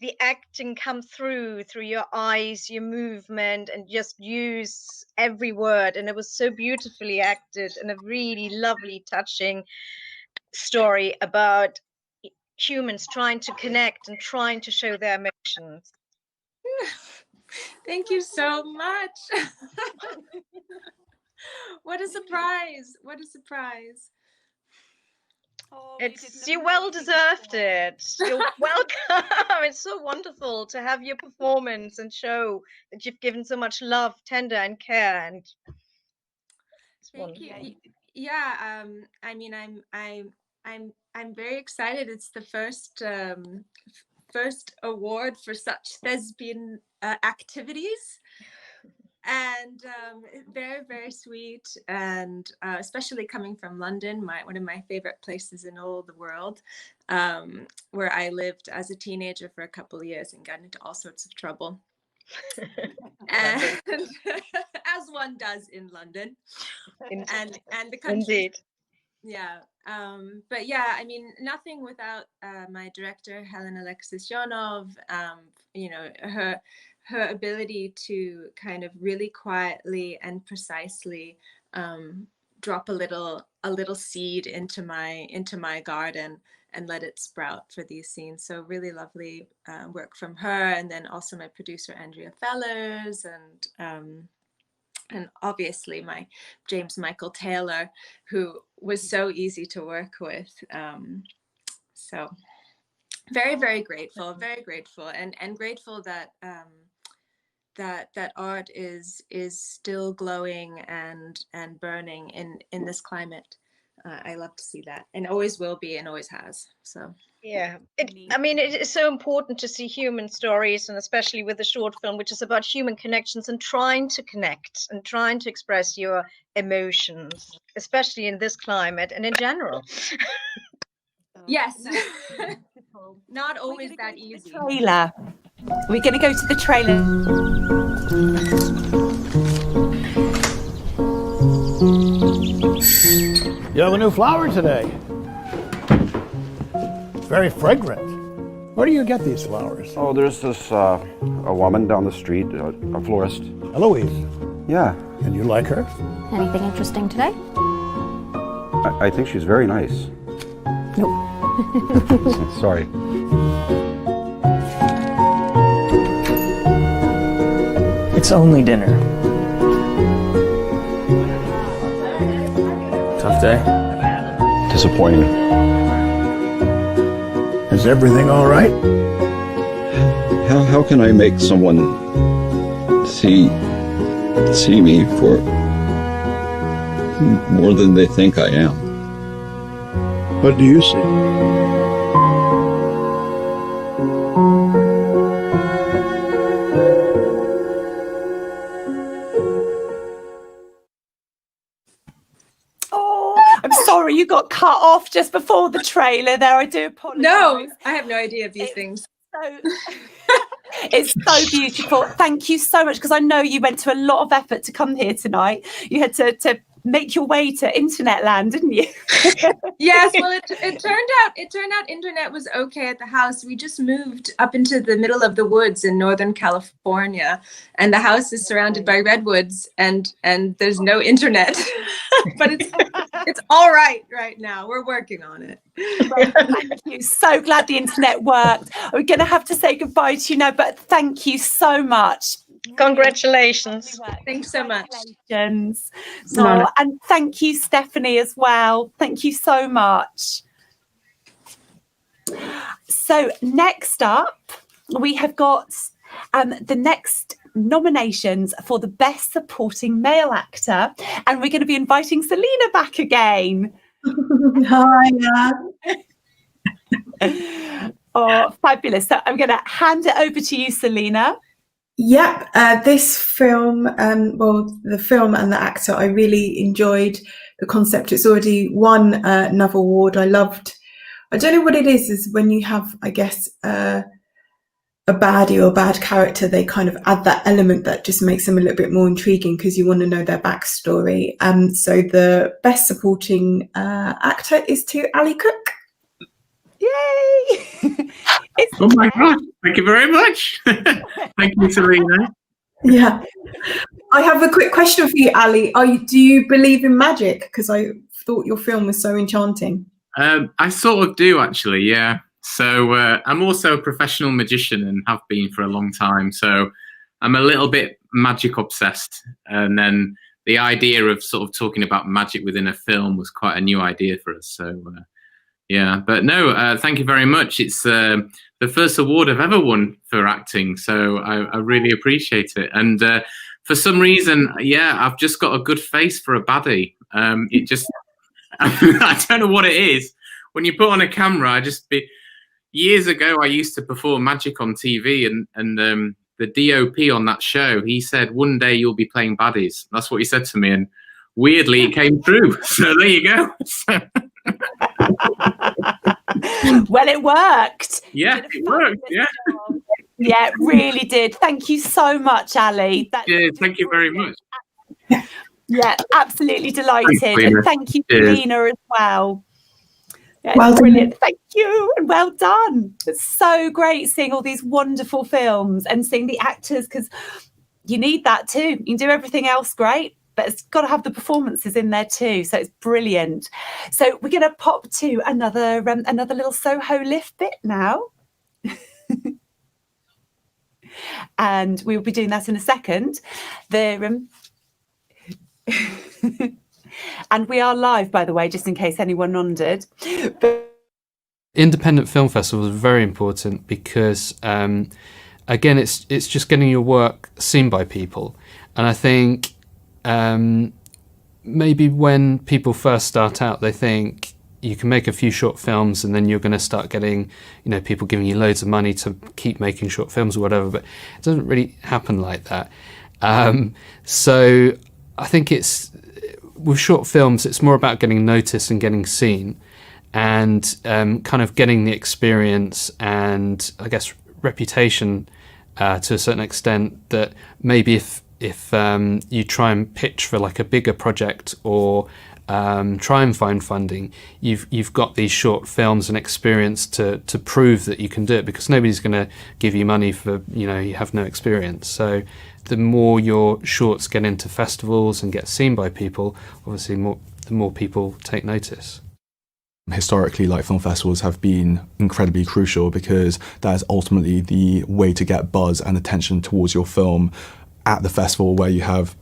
the acting come through your eyes, your movement, and just use every word. And it was so beautifully acted, and a really lovely, touching story about humans trying to connect and trying to show their emotions. Thank you so much. What a surprise. What a surprise. You well deserved it. You're welcome. It's so wonderful to have your performance and show that you've given so much love, tender, and care. And it's Thank wonderful. you. Yeah, I mean, I'm very excited. It's the first award for such thespian activities. And very, very sweet, and especially coming from London, one of my favorite places in all the world, where I lived as a teenager for a couple of years and got into all sorts of trouble. And as one does in London. And the country. Indeed. Yeah. But yeah, I mean, nothing without my director, Helen Alexis-Yonov, you know, her ability to kind of really quietly and precisely drop a little seed into my garden and let it sprout for these scenes. So really lovely work from her, and then also my producer Andrea Fellers, and obviously my James Michael Taylor, who was so easy to work with. So very, very grateful, and grateful that that art is still glowing and burning in this climate. I love to see that, and always will be, and always has. So yeah, I mean, it is so important to see human stories, and especially with a short film, which is about human connections and trying to connect and trying to express your emotions, especially in this climate and in general. Yes. Not always that easy. Trailer. We're going to go to the trailer. You have a new flower today. It's very fragrant. Where do you get these flowers? Oh, there's this a woman down the street, a florist. Eloise. Yeah. And you like her? Anything interesting today? I think she's very nice. Nope. Sorry. It's only dinner. Tough day? Disappointing. Is everything all right? How can I make someone see me for more than they think I am? What do you see? I'm sorry you got cut off just before the trailer there. I do apologise. No, I have no idea of these things. So, it's so beautiful. Thank you so much, because I know you went to a lot of effort to come here tonight. You had to make your way to internet land, didn't you? Yes, well, it turned out internet was okay at the house. We just moved up into the middle of the woods in Northern California, and the house is surrounded by redwoods, and there's no internet. But it's all right now. We're working on it. Well, thank you. So glad the internet worked. We're going to have to say goodbye to you now, but thank you so much. Congratulations. Thanks so much. Congratulations. Oh, and thank you, Stephanie, as well. Thank you so much. So next up, we have got the next nominations for the Best Supporting Male Actor, and we're going to be inviting Selena back again. Hi. Oh, fabulous. So I'm going to hand it over to you, Selena. Yep, this film, the film and the actor, I really enjoyed the concept. It's already won another award. I don't know what it is when you have, I guess, a baddie or a bad character, they kind of add that element that just makes them a little bit more intriguing because you want to know their backstory. So the Best Supporting Actor is to Ali Cook. Yay! Oh my God, thank you very much. Thank you, Selena. Yeah. I have a quick question for you, Ali. Do you believe in magic? Because I thought your film was so enchanting. I sort of do, actually, yeah. So I'm also a professional magician and have been for a long time. So I'm a little bit magic obsessed. And then the idea of sort of talking about magic within a film was quite a new idea for us. So yeah, but no, thank you very much. It's the first award I've ever won for acting. So I really appreciate it. And for some reason, yeah, I've just got a good face for a baddie. It just, I don't know what it is. When you put on a camera, years ago, I used to perform magic on TV, and the DOP on that show, he said, one day you'll be playing baddies. That's what he said to me. And weirdly, it came true. So there you go. Well, it worked. Yeah, it worked. Yeah. Yeah, it really did. Thank you so much, Ali. Yeah, thank you very much. Yeah, absolutely delighted. Thanks, and thank you, Cheers. Lena, as well. Yeah, Well brilliant. done. Thank you and well done. It's so great seeing all these wonderful films and seeing the actors, because you need that too. You can do everything else great, but it's got to have the performances in there too. So it's brilliant. So we're going to pop to another little Soho lift bit now. And we'll be doing that in a second. And we are live, by the way, just in case anyone wondered. Independent film festivals are very important because, again, it's just getting your work seen by people. And I think maybe when people first start out, they think you can make a few short films and then you're going to start getting, people giving you loads of money to keep making short films or whatever. But it doesn't really happen like that. So I think with short films, it's more about getting noticed and getting seen, and kind of getting the experience and, I guess, reputation to a certain extent that maybe if you try and pitch for like a bigger project or try and find funding, you've got these short films and experience to prove that you can do it, because nobody's going to give you money for you have no experience. So the more your shorts get into festivals and get seen by people, obviously the more people take notice. Historically, like, film festivals have been incredibly crucial because that is ultimately the way to get buzz and attention towards your film at the festival, where you have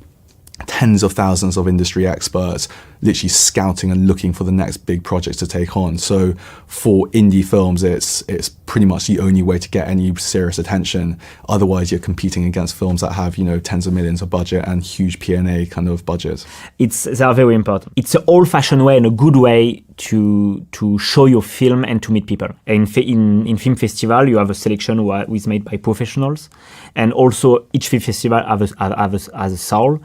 tens of thousands of industry experts literally scouting and looking for the next big project to take on. So for indie films, it's pretty much the only way to get any serious attention. Otherwise, you're competing against films that have, you know, tens of millions of budget and huge P&A kind of budgets. They are very important. It's an old-fashioned way and a good way to show your film and to meet people. In film festival, you have a selection who is made by professionals, and also each film festival has a soul.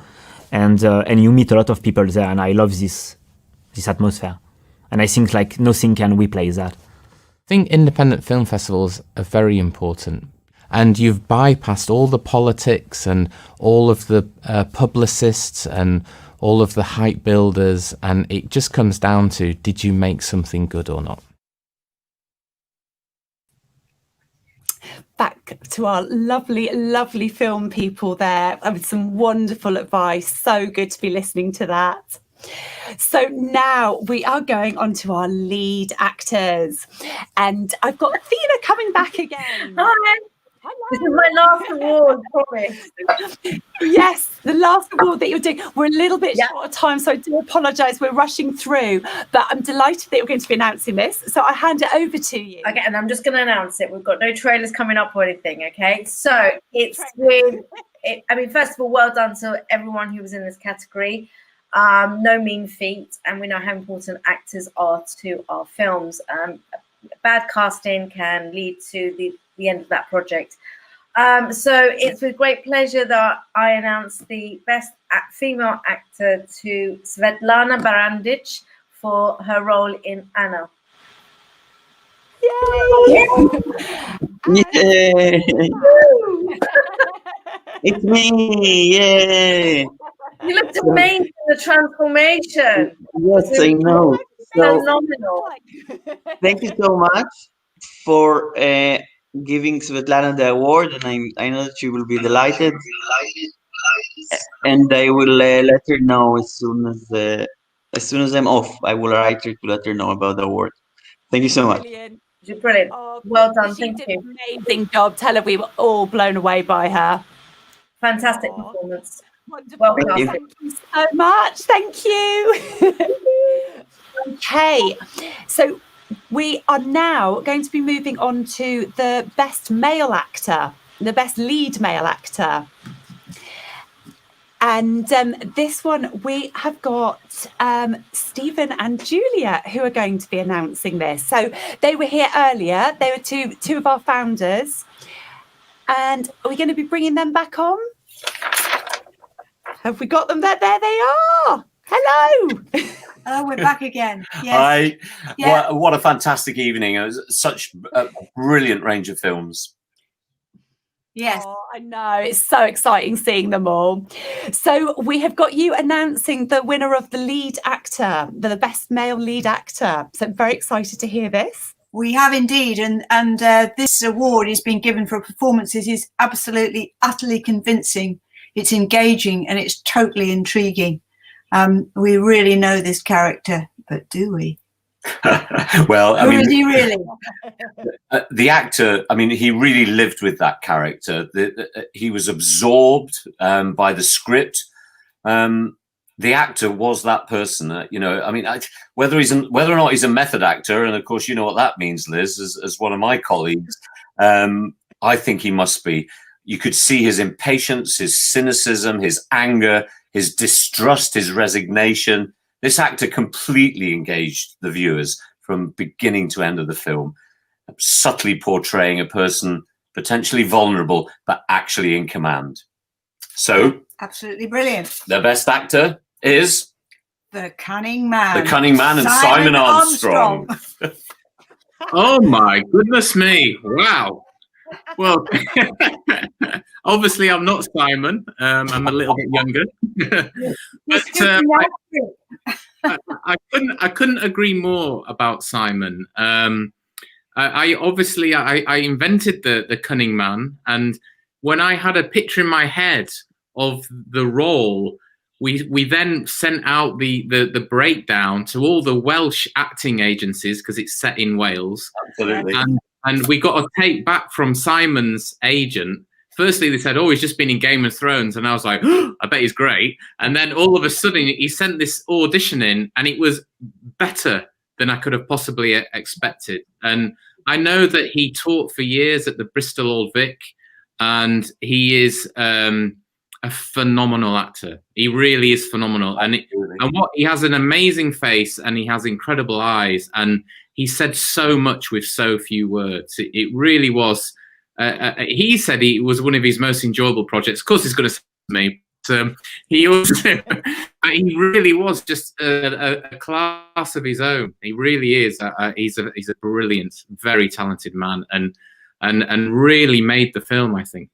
And you meet a lot of people there, and I love this atmosphere. And I think like nothing can replace that. I think independent film festivals are very important, and you've bypassed all the politics and all of the publicists and all of the hype builders, and it just comes down to, did you make something good or not? Back to our lovely, lovely film people there with some wonderful advice. So good to be listening to that. So now we are going on to our lead actors, and I've got Athena coming back again. Hi. Hello. This is my last award, promise. Yes, the last award that you're doing. We're a little bit short of time, so I do apologise. We're rushing through, but I'm delighted that you're going to be announcing this. So I hand it over to you. Okay, and I'm just going to announce it. We've got no trailers coming up or anything, okay? So it's with, I mean, first of all, well done to everyone who was in this category. No mean feat, and we know how important actors are to our films. Bad casting can lead to the end of that project. So it's with great pleasure that I announce the best female actor to Svetlana Barandic for her role in Anna. Yay! It's me! Yay! You looked amazing in the transformation. Yes, I know. So, phenomenal. thank you so much for giving Svetlana the award, and I know that she will be delighted. And I will let her know as soon as I'm off. I will write her to let her know about the award. Thank you so much. Brilliant. You're brilliant. Well done. Thank you. Amazing job. Tell her we were all blown away by her. Fantastic performance. Wonderful. Well Thank done. Thank you so much. Thank you. Okay, so we are now going to be moving on to the best male actor, the best lead male actor. And this one, we have got Stephen and Julia who are going to be announcing this. So they were here earlier. They were two of our founders. And are we going to be bringing them back on? Have we got them there? There they are. Hello. Oh, we're back again. Yes. Hi. Yeah. What a fantastic evening. It was such a brilliant range of films. Yes. Oh, I know. It's so exciting seeing them all. So we have got you announcing the winner of the lead actor, the best male lead actor. So I'm very excited to hear this. We have indeed, and this award is being given for performances is absolutely, utterly convincing. It's engaging and it's totally intriguing. We really know this character, but do we? Well, I Who mean, is he really? The actor, I mean, he really lived with that character. He was absorbed by the script. The actor was that person. You know, I mean, whether or not he's a method actor, and of course, you know what that means, Liz, as one of my colleagues. I think he must be. You could see his impatience, his cynicism, his anger, his distrust, his resignation. This actor completely engaged the viewers from beginning to end of the film, subtly portraying a person potentially vulnerable, but actually in command. So, Absolutely brilliant. the best actor is The Cunning Man. The Cunning Man and Simon Armstrong. Oh my goodness me! Wow. Well, obviously I'm not Simon. I'm a little bit younger, but I couldn't agree more about Simon. I obviously invented the Cunning Man, and when I had a picture in my head of the role, we then sent out the breakdown to all the Welsh acting agencies because it's set in Wales. Absolutely. And we got a tape back from Simon's agent firstly they said, oh, he's just been in Game of Thrones, and I was like, oh, I bet he's great. And then all of a sudden he sent this audition in, and it was better than I could have possibly expected. And I know that he taught for years at the Bristol Old Vic, and he is a phenomenal actor. He really is phenomenal. And what he has an amazing face, and he has incredible eyes, and he said so much with so few words. It really was. He said it was one of his most enjoyable projects. Of course, he's going to say me. But, he also, he really was just a class of his own. He really is. He's a brilliant, very talented man, and really made the film, I think.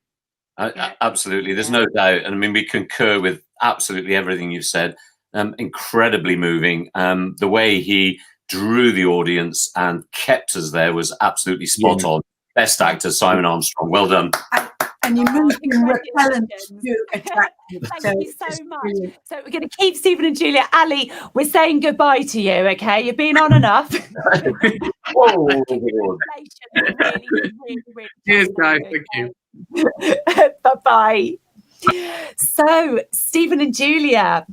Absolutely, there's no doubt. And I mean, we concur with absolutely everything you've said. Incredibly moving. The way he drew the audience and kept us there was absolutely spot on. Best actor, Simon Armstrong. Well done. And you mentioned repellent to attractive. Thank you so much. Brilliant. So we're going to keep Stephen and Julia. Ali, we're saying goodbye to you, okay? You've been on enough. Whoa. really Cheers, guys. Thank you. Bye-bye. So, Stephen and Julia,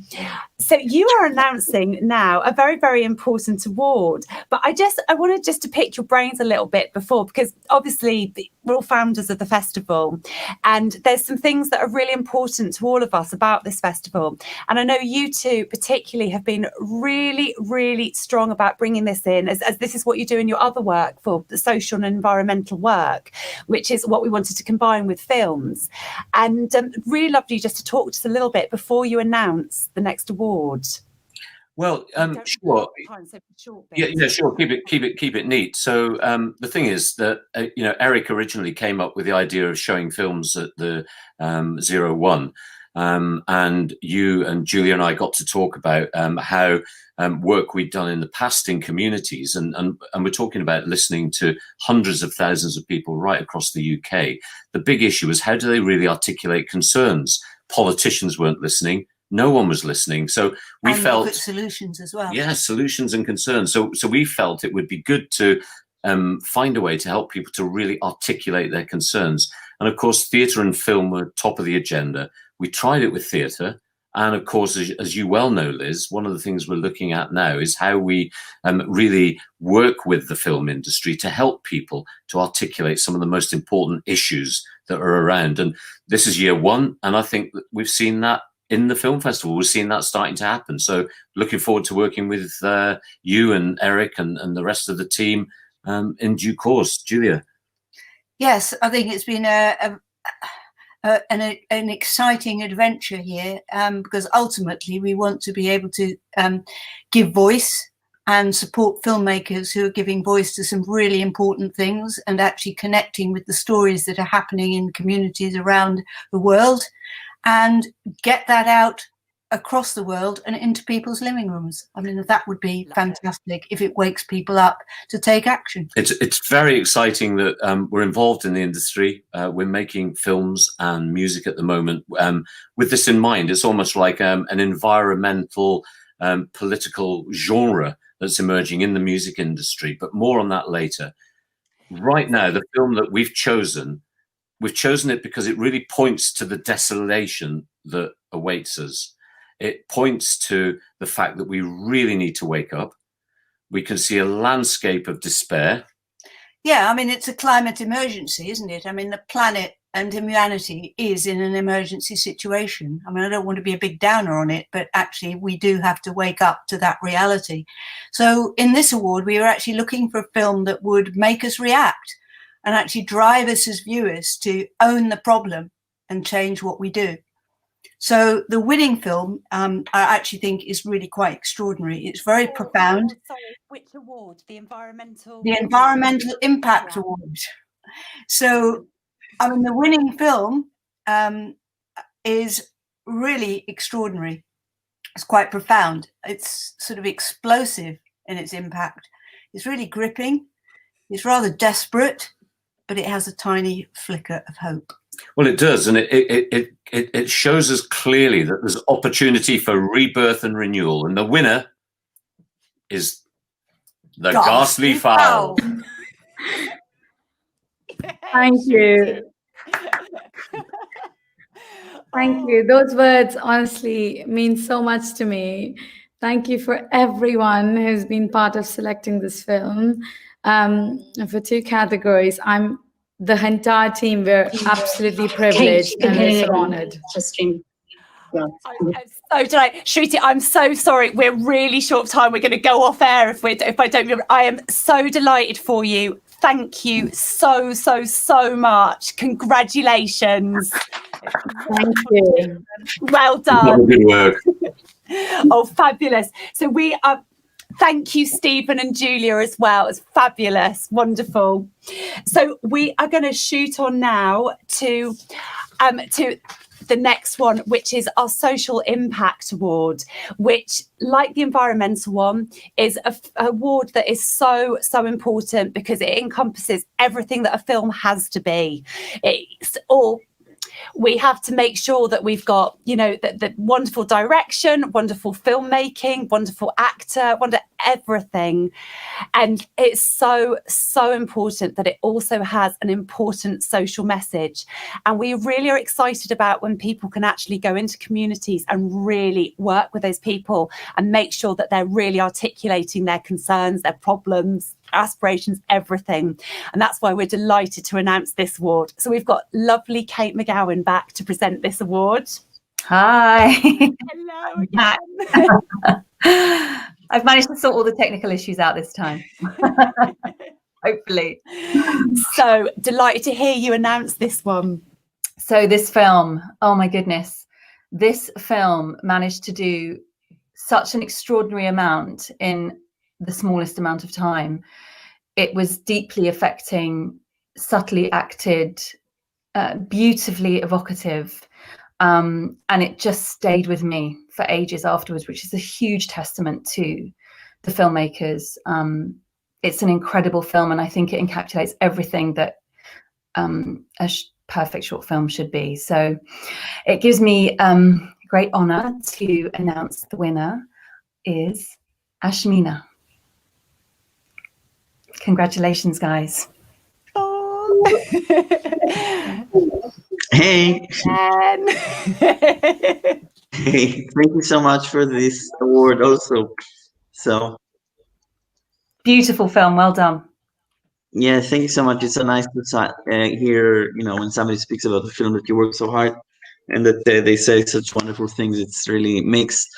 so you are announcing now a very, very important award. But I wanted just to pick your brains a little bit before, because obviously we're all founders of the festival, and there's some things that are really important to all of us about this festival. And I know you two particularly have been really, really strong about bringing this in, as this is what you do in your other work for the social and environmental work, which is what we wanted to combine with films. And really loved you just to talk to us a little bit before you announce the next award. Well, sure. Yeah, sure. Keep it neat. So the thing is that Eric originally came up with the idea of showing films at the 01, and you and Julia and I got to talk about how work we'd done in the past in communities, and we're talking about listening to hundreds of thousands of people right across the UK. The big issue was, how do they really articulate concerns? Politicians weren't listening. No one was listening. So we felt look at solutions as well. Yeah, solutions and concerns. So we felt it would be good to find a way to help people to really articulate their concerns. And of course, theatre and film were top of the agenda. We tried it with theatre. And of course, as you well know, Liz, one of the things we're looking at now is how we really work with the film industry to help people to articulate some of the most important issues that are around. And this is year one. And I think that we've seen that in the film festival. We're seeing that starting to happen. So looking forward to working with you and Eric and the rest of the team in due course. Julia. Yes, I think it's been an exciting adventure here, because ultimately we want to be able to give voice and support filmmakers who are giving voice to some really important things and actually connecting with the stories that are happening in communities around the world, and get that out across the world and into people's living rooms. I mean, that would be fantastic if it wakes people up to take action. It's very exciting that we're involved in the industry. We're making films and music at the moment with this in mind. It's almost like an environmental political genre that's emerging in the music industry, but more on that later. Right now, the film that we've chosen it because it really points to the desolation that awaits us. It points to the fact that we really need to wake up. We can see a landscape of despair. Yeah, I mean, it's a climate emergency, isn't it? I mean, the planet and humanity is in an emergency situation. I mean, I don't want to be a big downer on it, but actually we do have to wake up to that reality. So in this award, we were actually looking for a film that would make us react and actually drive us as viewers to own the problem and change what we do. So the winning film, I actually think is really quite extraordinary. It's very profound. Sorry, which award? The Environmental Impact Award. So, I mean, the winning film is really extraordinary. It's quite profound. It's sort of explosive in its impact. It's really gripping. It's rather desperate, but it has a tiny flicker of hope. Well, it does, and it shows us clearly that there's opportunity for rebirth and renewal, and the winner is The Ghastly Fowl. Thank you. Thank you. Those words honestly mean so much to me. Thank you for everyone who's been part of selecting this film. For 2 categories, the entire team, we're absolutely privileged and we're so honored. I'm so delighted. Shruti, I'm so sorry. We're really short of time. We're going to go off air if I don't remember. I am so delighted for you. Thank you so much. Congratulations. Thank you. Well done. Good work. Oh, fabulous. So we are. Thank you, Stephen and Julia, as well. It's fabulous. Wonderful. So we are going to shoot on now to the next one, which is our Social Impact Award, which, like the environmental one, is an award that is so important because it encompasses everything that a film has to be. It's all. We have to make sure that we've got, the wonderful direction, wonderful filmmaking, wonderful actor, everything. And it's so important that it also has an important social message. And we really are excited about when people can actually go into communities and really work with those people and make sure that they're really articulating their concerns, their problems, aspirations, everything. And that's why we're delighted to announce this award. So we've got lovely Kate McGowan back to present this award. Hi. Hello again. I've managed to sort all the technical issues out this time. Hopefully. So delighted to hear you announce this one. So this film, oh my goodness, this film managed to do such an extraordinary amount in the smallest amount of time. It was deeply affecting, subtly acted, beautifully evocative, and it just stayed with me for ages afterwards, which is a huge testament to the filmmakers. It's an incredible film, and I think it encapsulates everything that a perfect short film should be. So it gives me great honor to announce the winner is Ashmina. Congratulations, guys. Hey. Hey, thank you so much for this award also. So beautiful film, well done. Yeah, thank you so much. It's so nice to hear, when somebody speaks about the film that you work so hard and that they say such wonderful things. It's really makes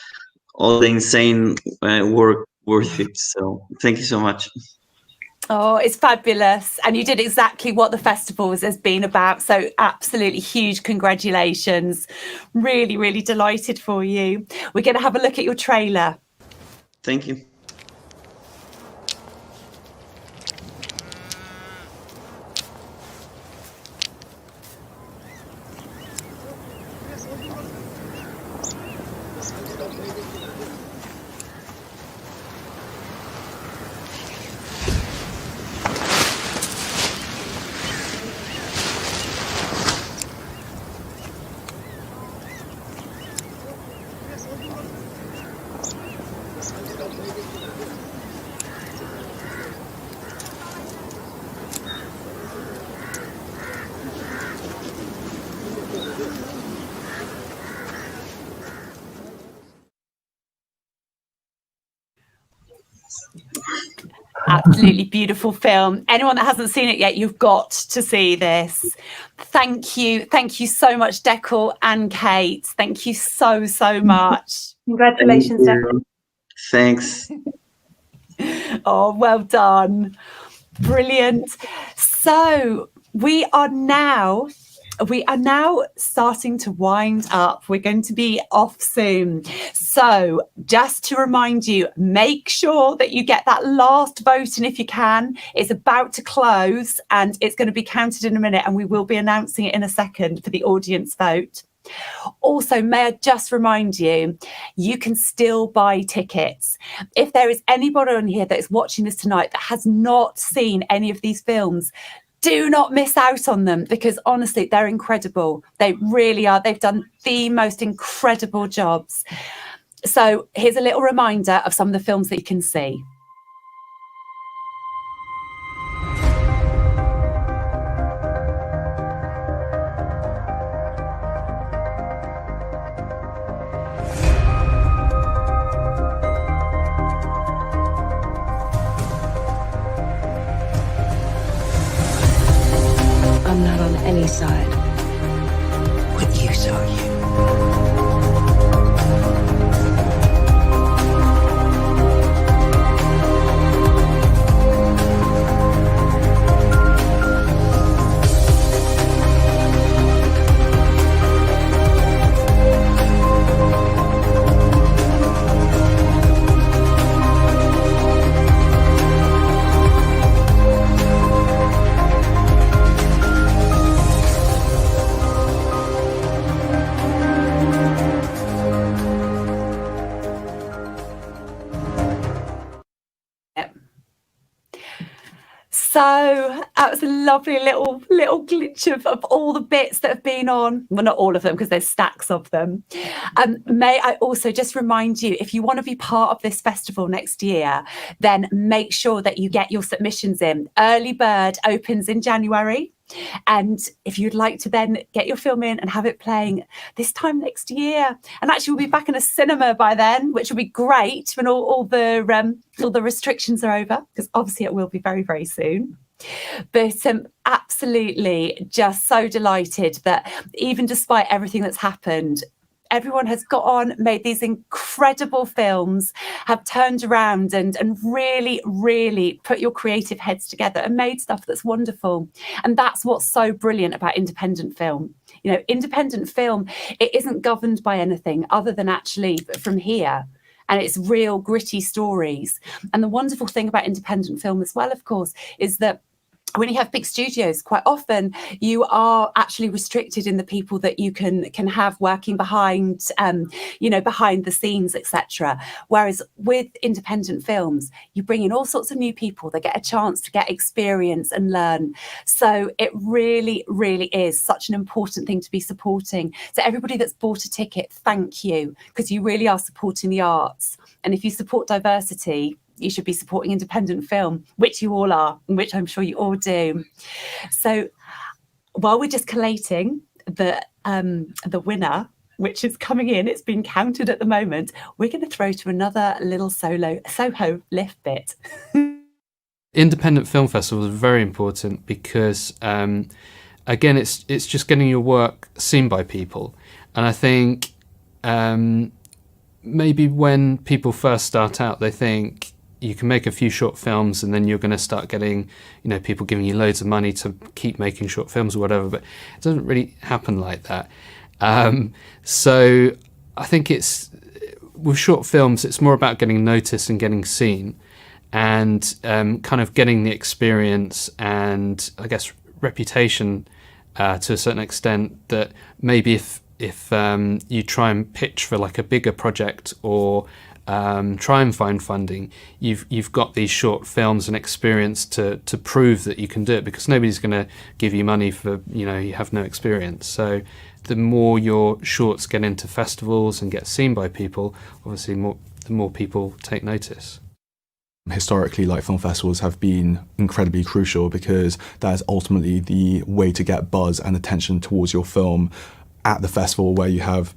all the insane work worth it. So thank you so much. Oh, it's fabulous. And you did exactly what the festival has been about. So absolutely huge congratulations. Really, really delighted for you. We're going to have a look at your trailer. Thank you. Absolutely beautiful film. Anyone that hasn't seen it yet, you've got to see this. Thank you so much, Deckel and Kate. Thank you so much. Congratulations, Deckel. Thanks. Oh, well done. Brilliant. So we are now starting to wind up. We're going to be off soon. So just to remind you, make sure that you get that last vote in if you can. It's about to close and it's going to be counted in a minute, and we will be announcing it in a second for the audience vote. Also, may I just remind you, you can still buy tickets. If there is anybody on here that is watching this tonight that has not seen any of these films, do not miss out on them, because honestly, they're incredible. They really are. They've done the most incredible jobs. So here's a little reminder of some of the films that you can see. I'm not on any side. What use are you? So that was a lovely little glitch of all the bits that have been on. Well, not all of them, because there's stacks of them. May I also just remind you, if you want to be part of this festival next year, then make sure that you get your submissions in. Early bird opens in January. And if you'd like to then get your film in and have it playing this time next year, and actually we'll be back in a cinema by then, which will be great when all the restrictions are over, because obviously it will be very, very soon. But absolutely just so delighted that even despite everything that's happened, everyone has got on, made these incredible films, have turned around and really, really put your creative heads together and made stuff that's wonderful. And that's what's so brilliant about independent film. You know, independent film, it isn't governed by anything other than actually from here. And it's real gritty stories. And the wonderful thing about independent film as well, of course, is that when you have big studios, quite often you are actually restricted in the people that you can have working behind, behind the scenes, etc. Whereas with independent films, you bring in all sorts of new people that get a chance to get experience and learn. So it really, really is such an important thing to be supporting. So everybody that's bought a ticket, thank you, because you really are supporting the arts. And if you support diversity, you should be supporting independent film, which you all are, and which I'm sure you all do. So while we're just collating the winner, which is coming in, it's been counted at the moment, we're going to throw to another little Soho lift bit. Independent film festivals are very important because, again, it's just getting your work seen by people. And I think maybe when people first start out, they think you can make a few short films and then you're going to start getting, people giving you loads of money to keep making short films or whatever, but it doesn't really happen like that. So I think with short films, it's more about getting noticed and getting seen and kind of getting the experience and, I guess, reputation to a certain extent that maybe if you try and pitch for like a bigger project or try and find funding, you've got these short films and experience to prove that you can do it, because nobody's going to give you money for you have no experience. So the more your shorts get into festivals and get seen by people, obviously the more people take notice. Historically, like, film festivals have been incredibly crucial because that is ultimately the way to get buzz and attention towards your film at the festival, where you have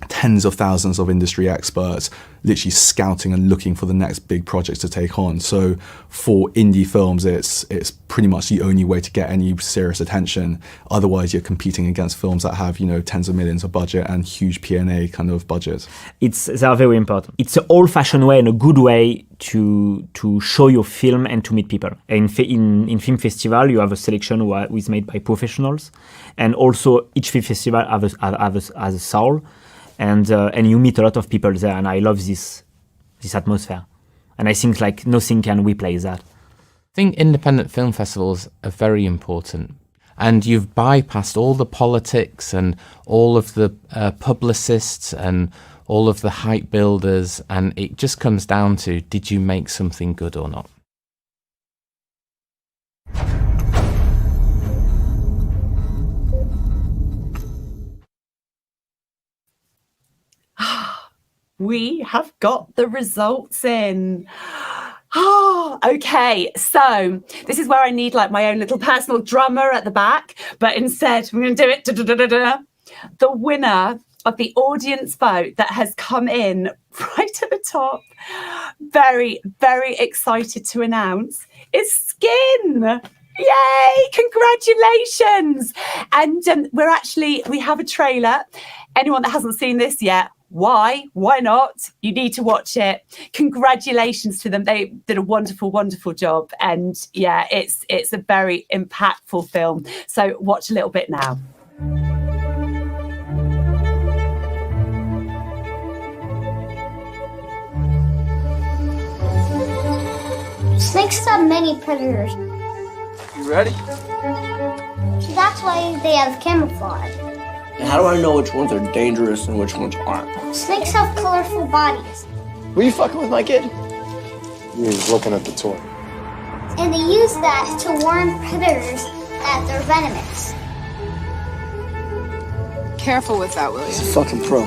tens of thousands of industry experts literally scouting and looking for the next big projects to take on. So for indie films, it's pretty much the only way to get any serious attention. Otherwise, you're competing against films that have, tens of millions of budget and huge P&A kind of budgets. They are very important. It's an old-fashioned way and a good way to show your film and to meet people. In film festival, you have a selection who is made by professionals, and also each film festival has a soul. And you meet a lot of people there, and I love this atmosphere. And I think like nothing can replace that. I think independent film festivals are very important, and you've bypassed all the politics and all of the publicists and all of the hype builders, and it just comes down to, did you make something good or not? We have got the results in. Okay, so this is where I need like my own little personal drummer at the back, but instead I'm going to do it. The winner of the audience vote that has come in right at the top, very, very excited to announce, is Skin. Yay! Congratulations! And we have a trailer. Anyone that hasn't seen this yet, why not? You need to watch it. Congratulations to them. They did a wonderful, wonderful job. And yeah, it's a very impactful film. So watch a little bit now. Snakes have many predators. You ready? That's why they have camouflage. And how do I know which ones are dangerous and which ones aren't? Snakes have colorful bodies. Were you fucking with my kid? He was looking at the toy. And they use that to warn predators that they're venomous. Careful with that, William. He's a fucking pro.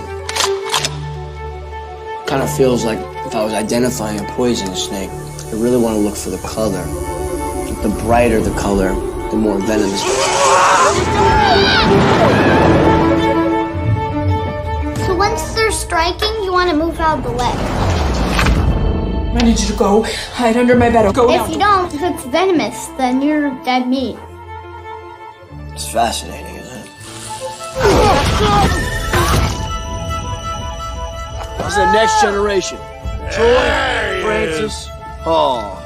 Kind of feels like if I was identifying a poisonous snake, I really want to look for the color. The brighter the color, the more venomous. So once they're striking, you want to move out of the way. I need you to go hide under my bed. Go If you don't, if it's venomous, then you're dead meat. It's fascinating, isn't it? What's the next generation? Troy, Francis, Hall.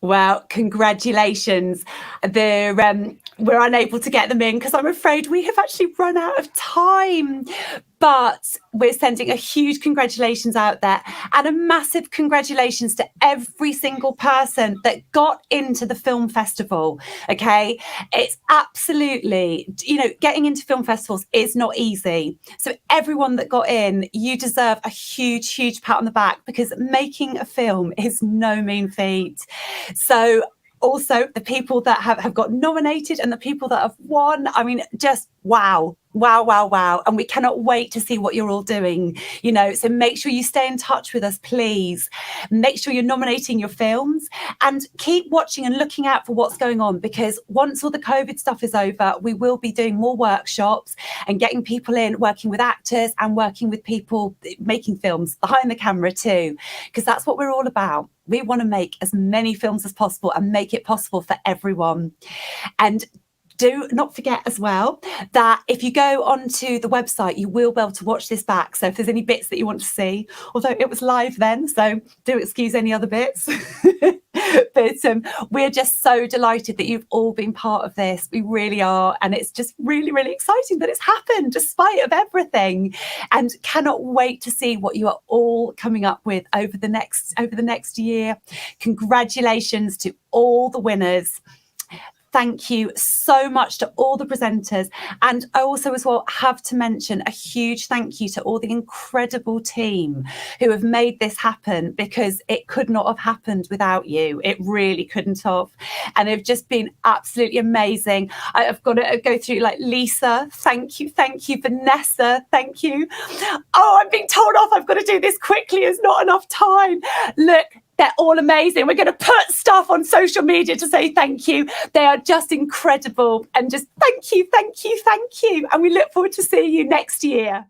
Well, congratulations. We're unable to get them in because I'm afraid we have actually run out of time. But we're sending a huge congratulations out there and a massive congratulations to every single person that got into the film festival. Okay, it's absolutely, getting into film festivals is not easy. So everyone that got in, you deserve a huge, huge pat on the back because making a film is no mean feat. So also the people that have got nominated and the people that have won, I mean, just wow. And we cannot wait to see what you're all doing, so make sure you stay in touch with us, please. Make sure you're nominating your films and keep watching and looking out for what's going on, because once all the COVID stuff is over, we will be doing more workshops and getting people in, working with actors and working with people making films behind the camera too, because that's what we're all about. We want to make as many films as possible and make it possible for everyone. And do not forget as well that if you go onto the website, you will be able to watch this back. So if there's any bits that you want to see, although it was live then, so do excuse any other bits. But we're just so delighted that you've all been part of this. We really are. And it's just really, really exciting that it's happened despite of everything, and cannot wait to see what you are all coming up with over the next year. Congratulations to all the winners. Thank you so much to all the presenters. And I also as well have to mention a huge thank you to all the incredible team who have made this happen, because it could not have happened without you. It really couldn't have. And they've just been absolutely amazing. I've got to go through like Lisa, thank you. Vanessa, thank you. Oh, I'm being told off. I've got to do this quickly. There's not enough time. Look, they're all amazing. We're going to put stuff on social media to say thank you. They are just incredible. And just thank you. And we look forward to seeing you next year.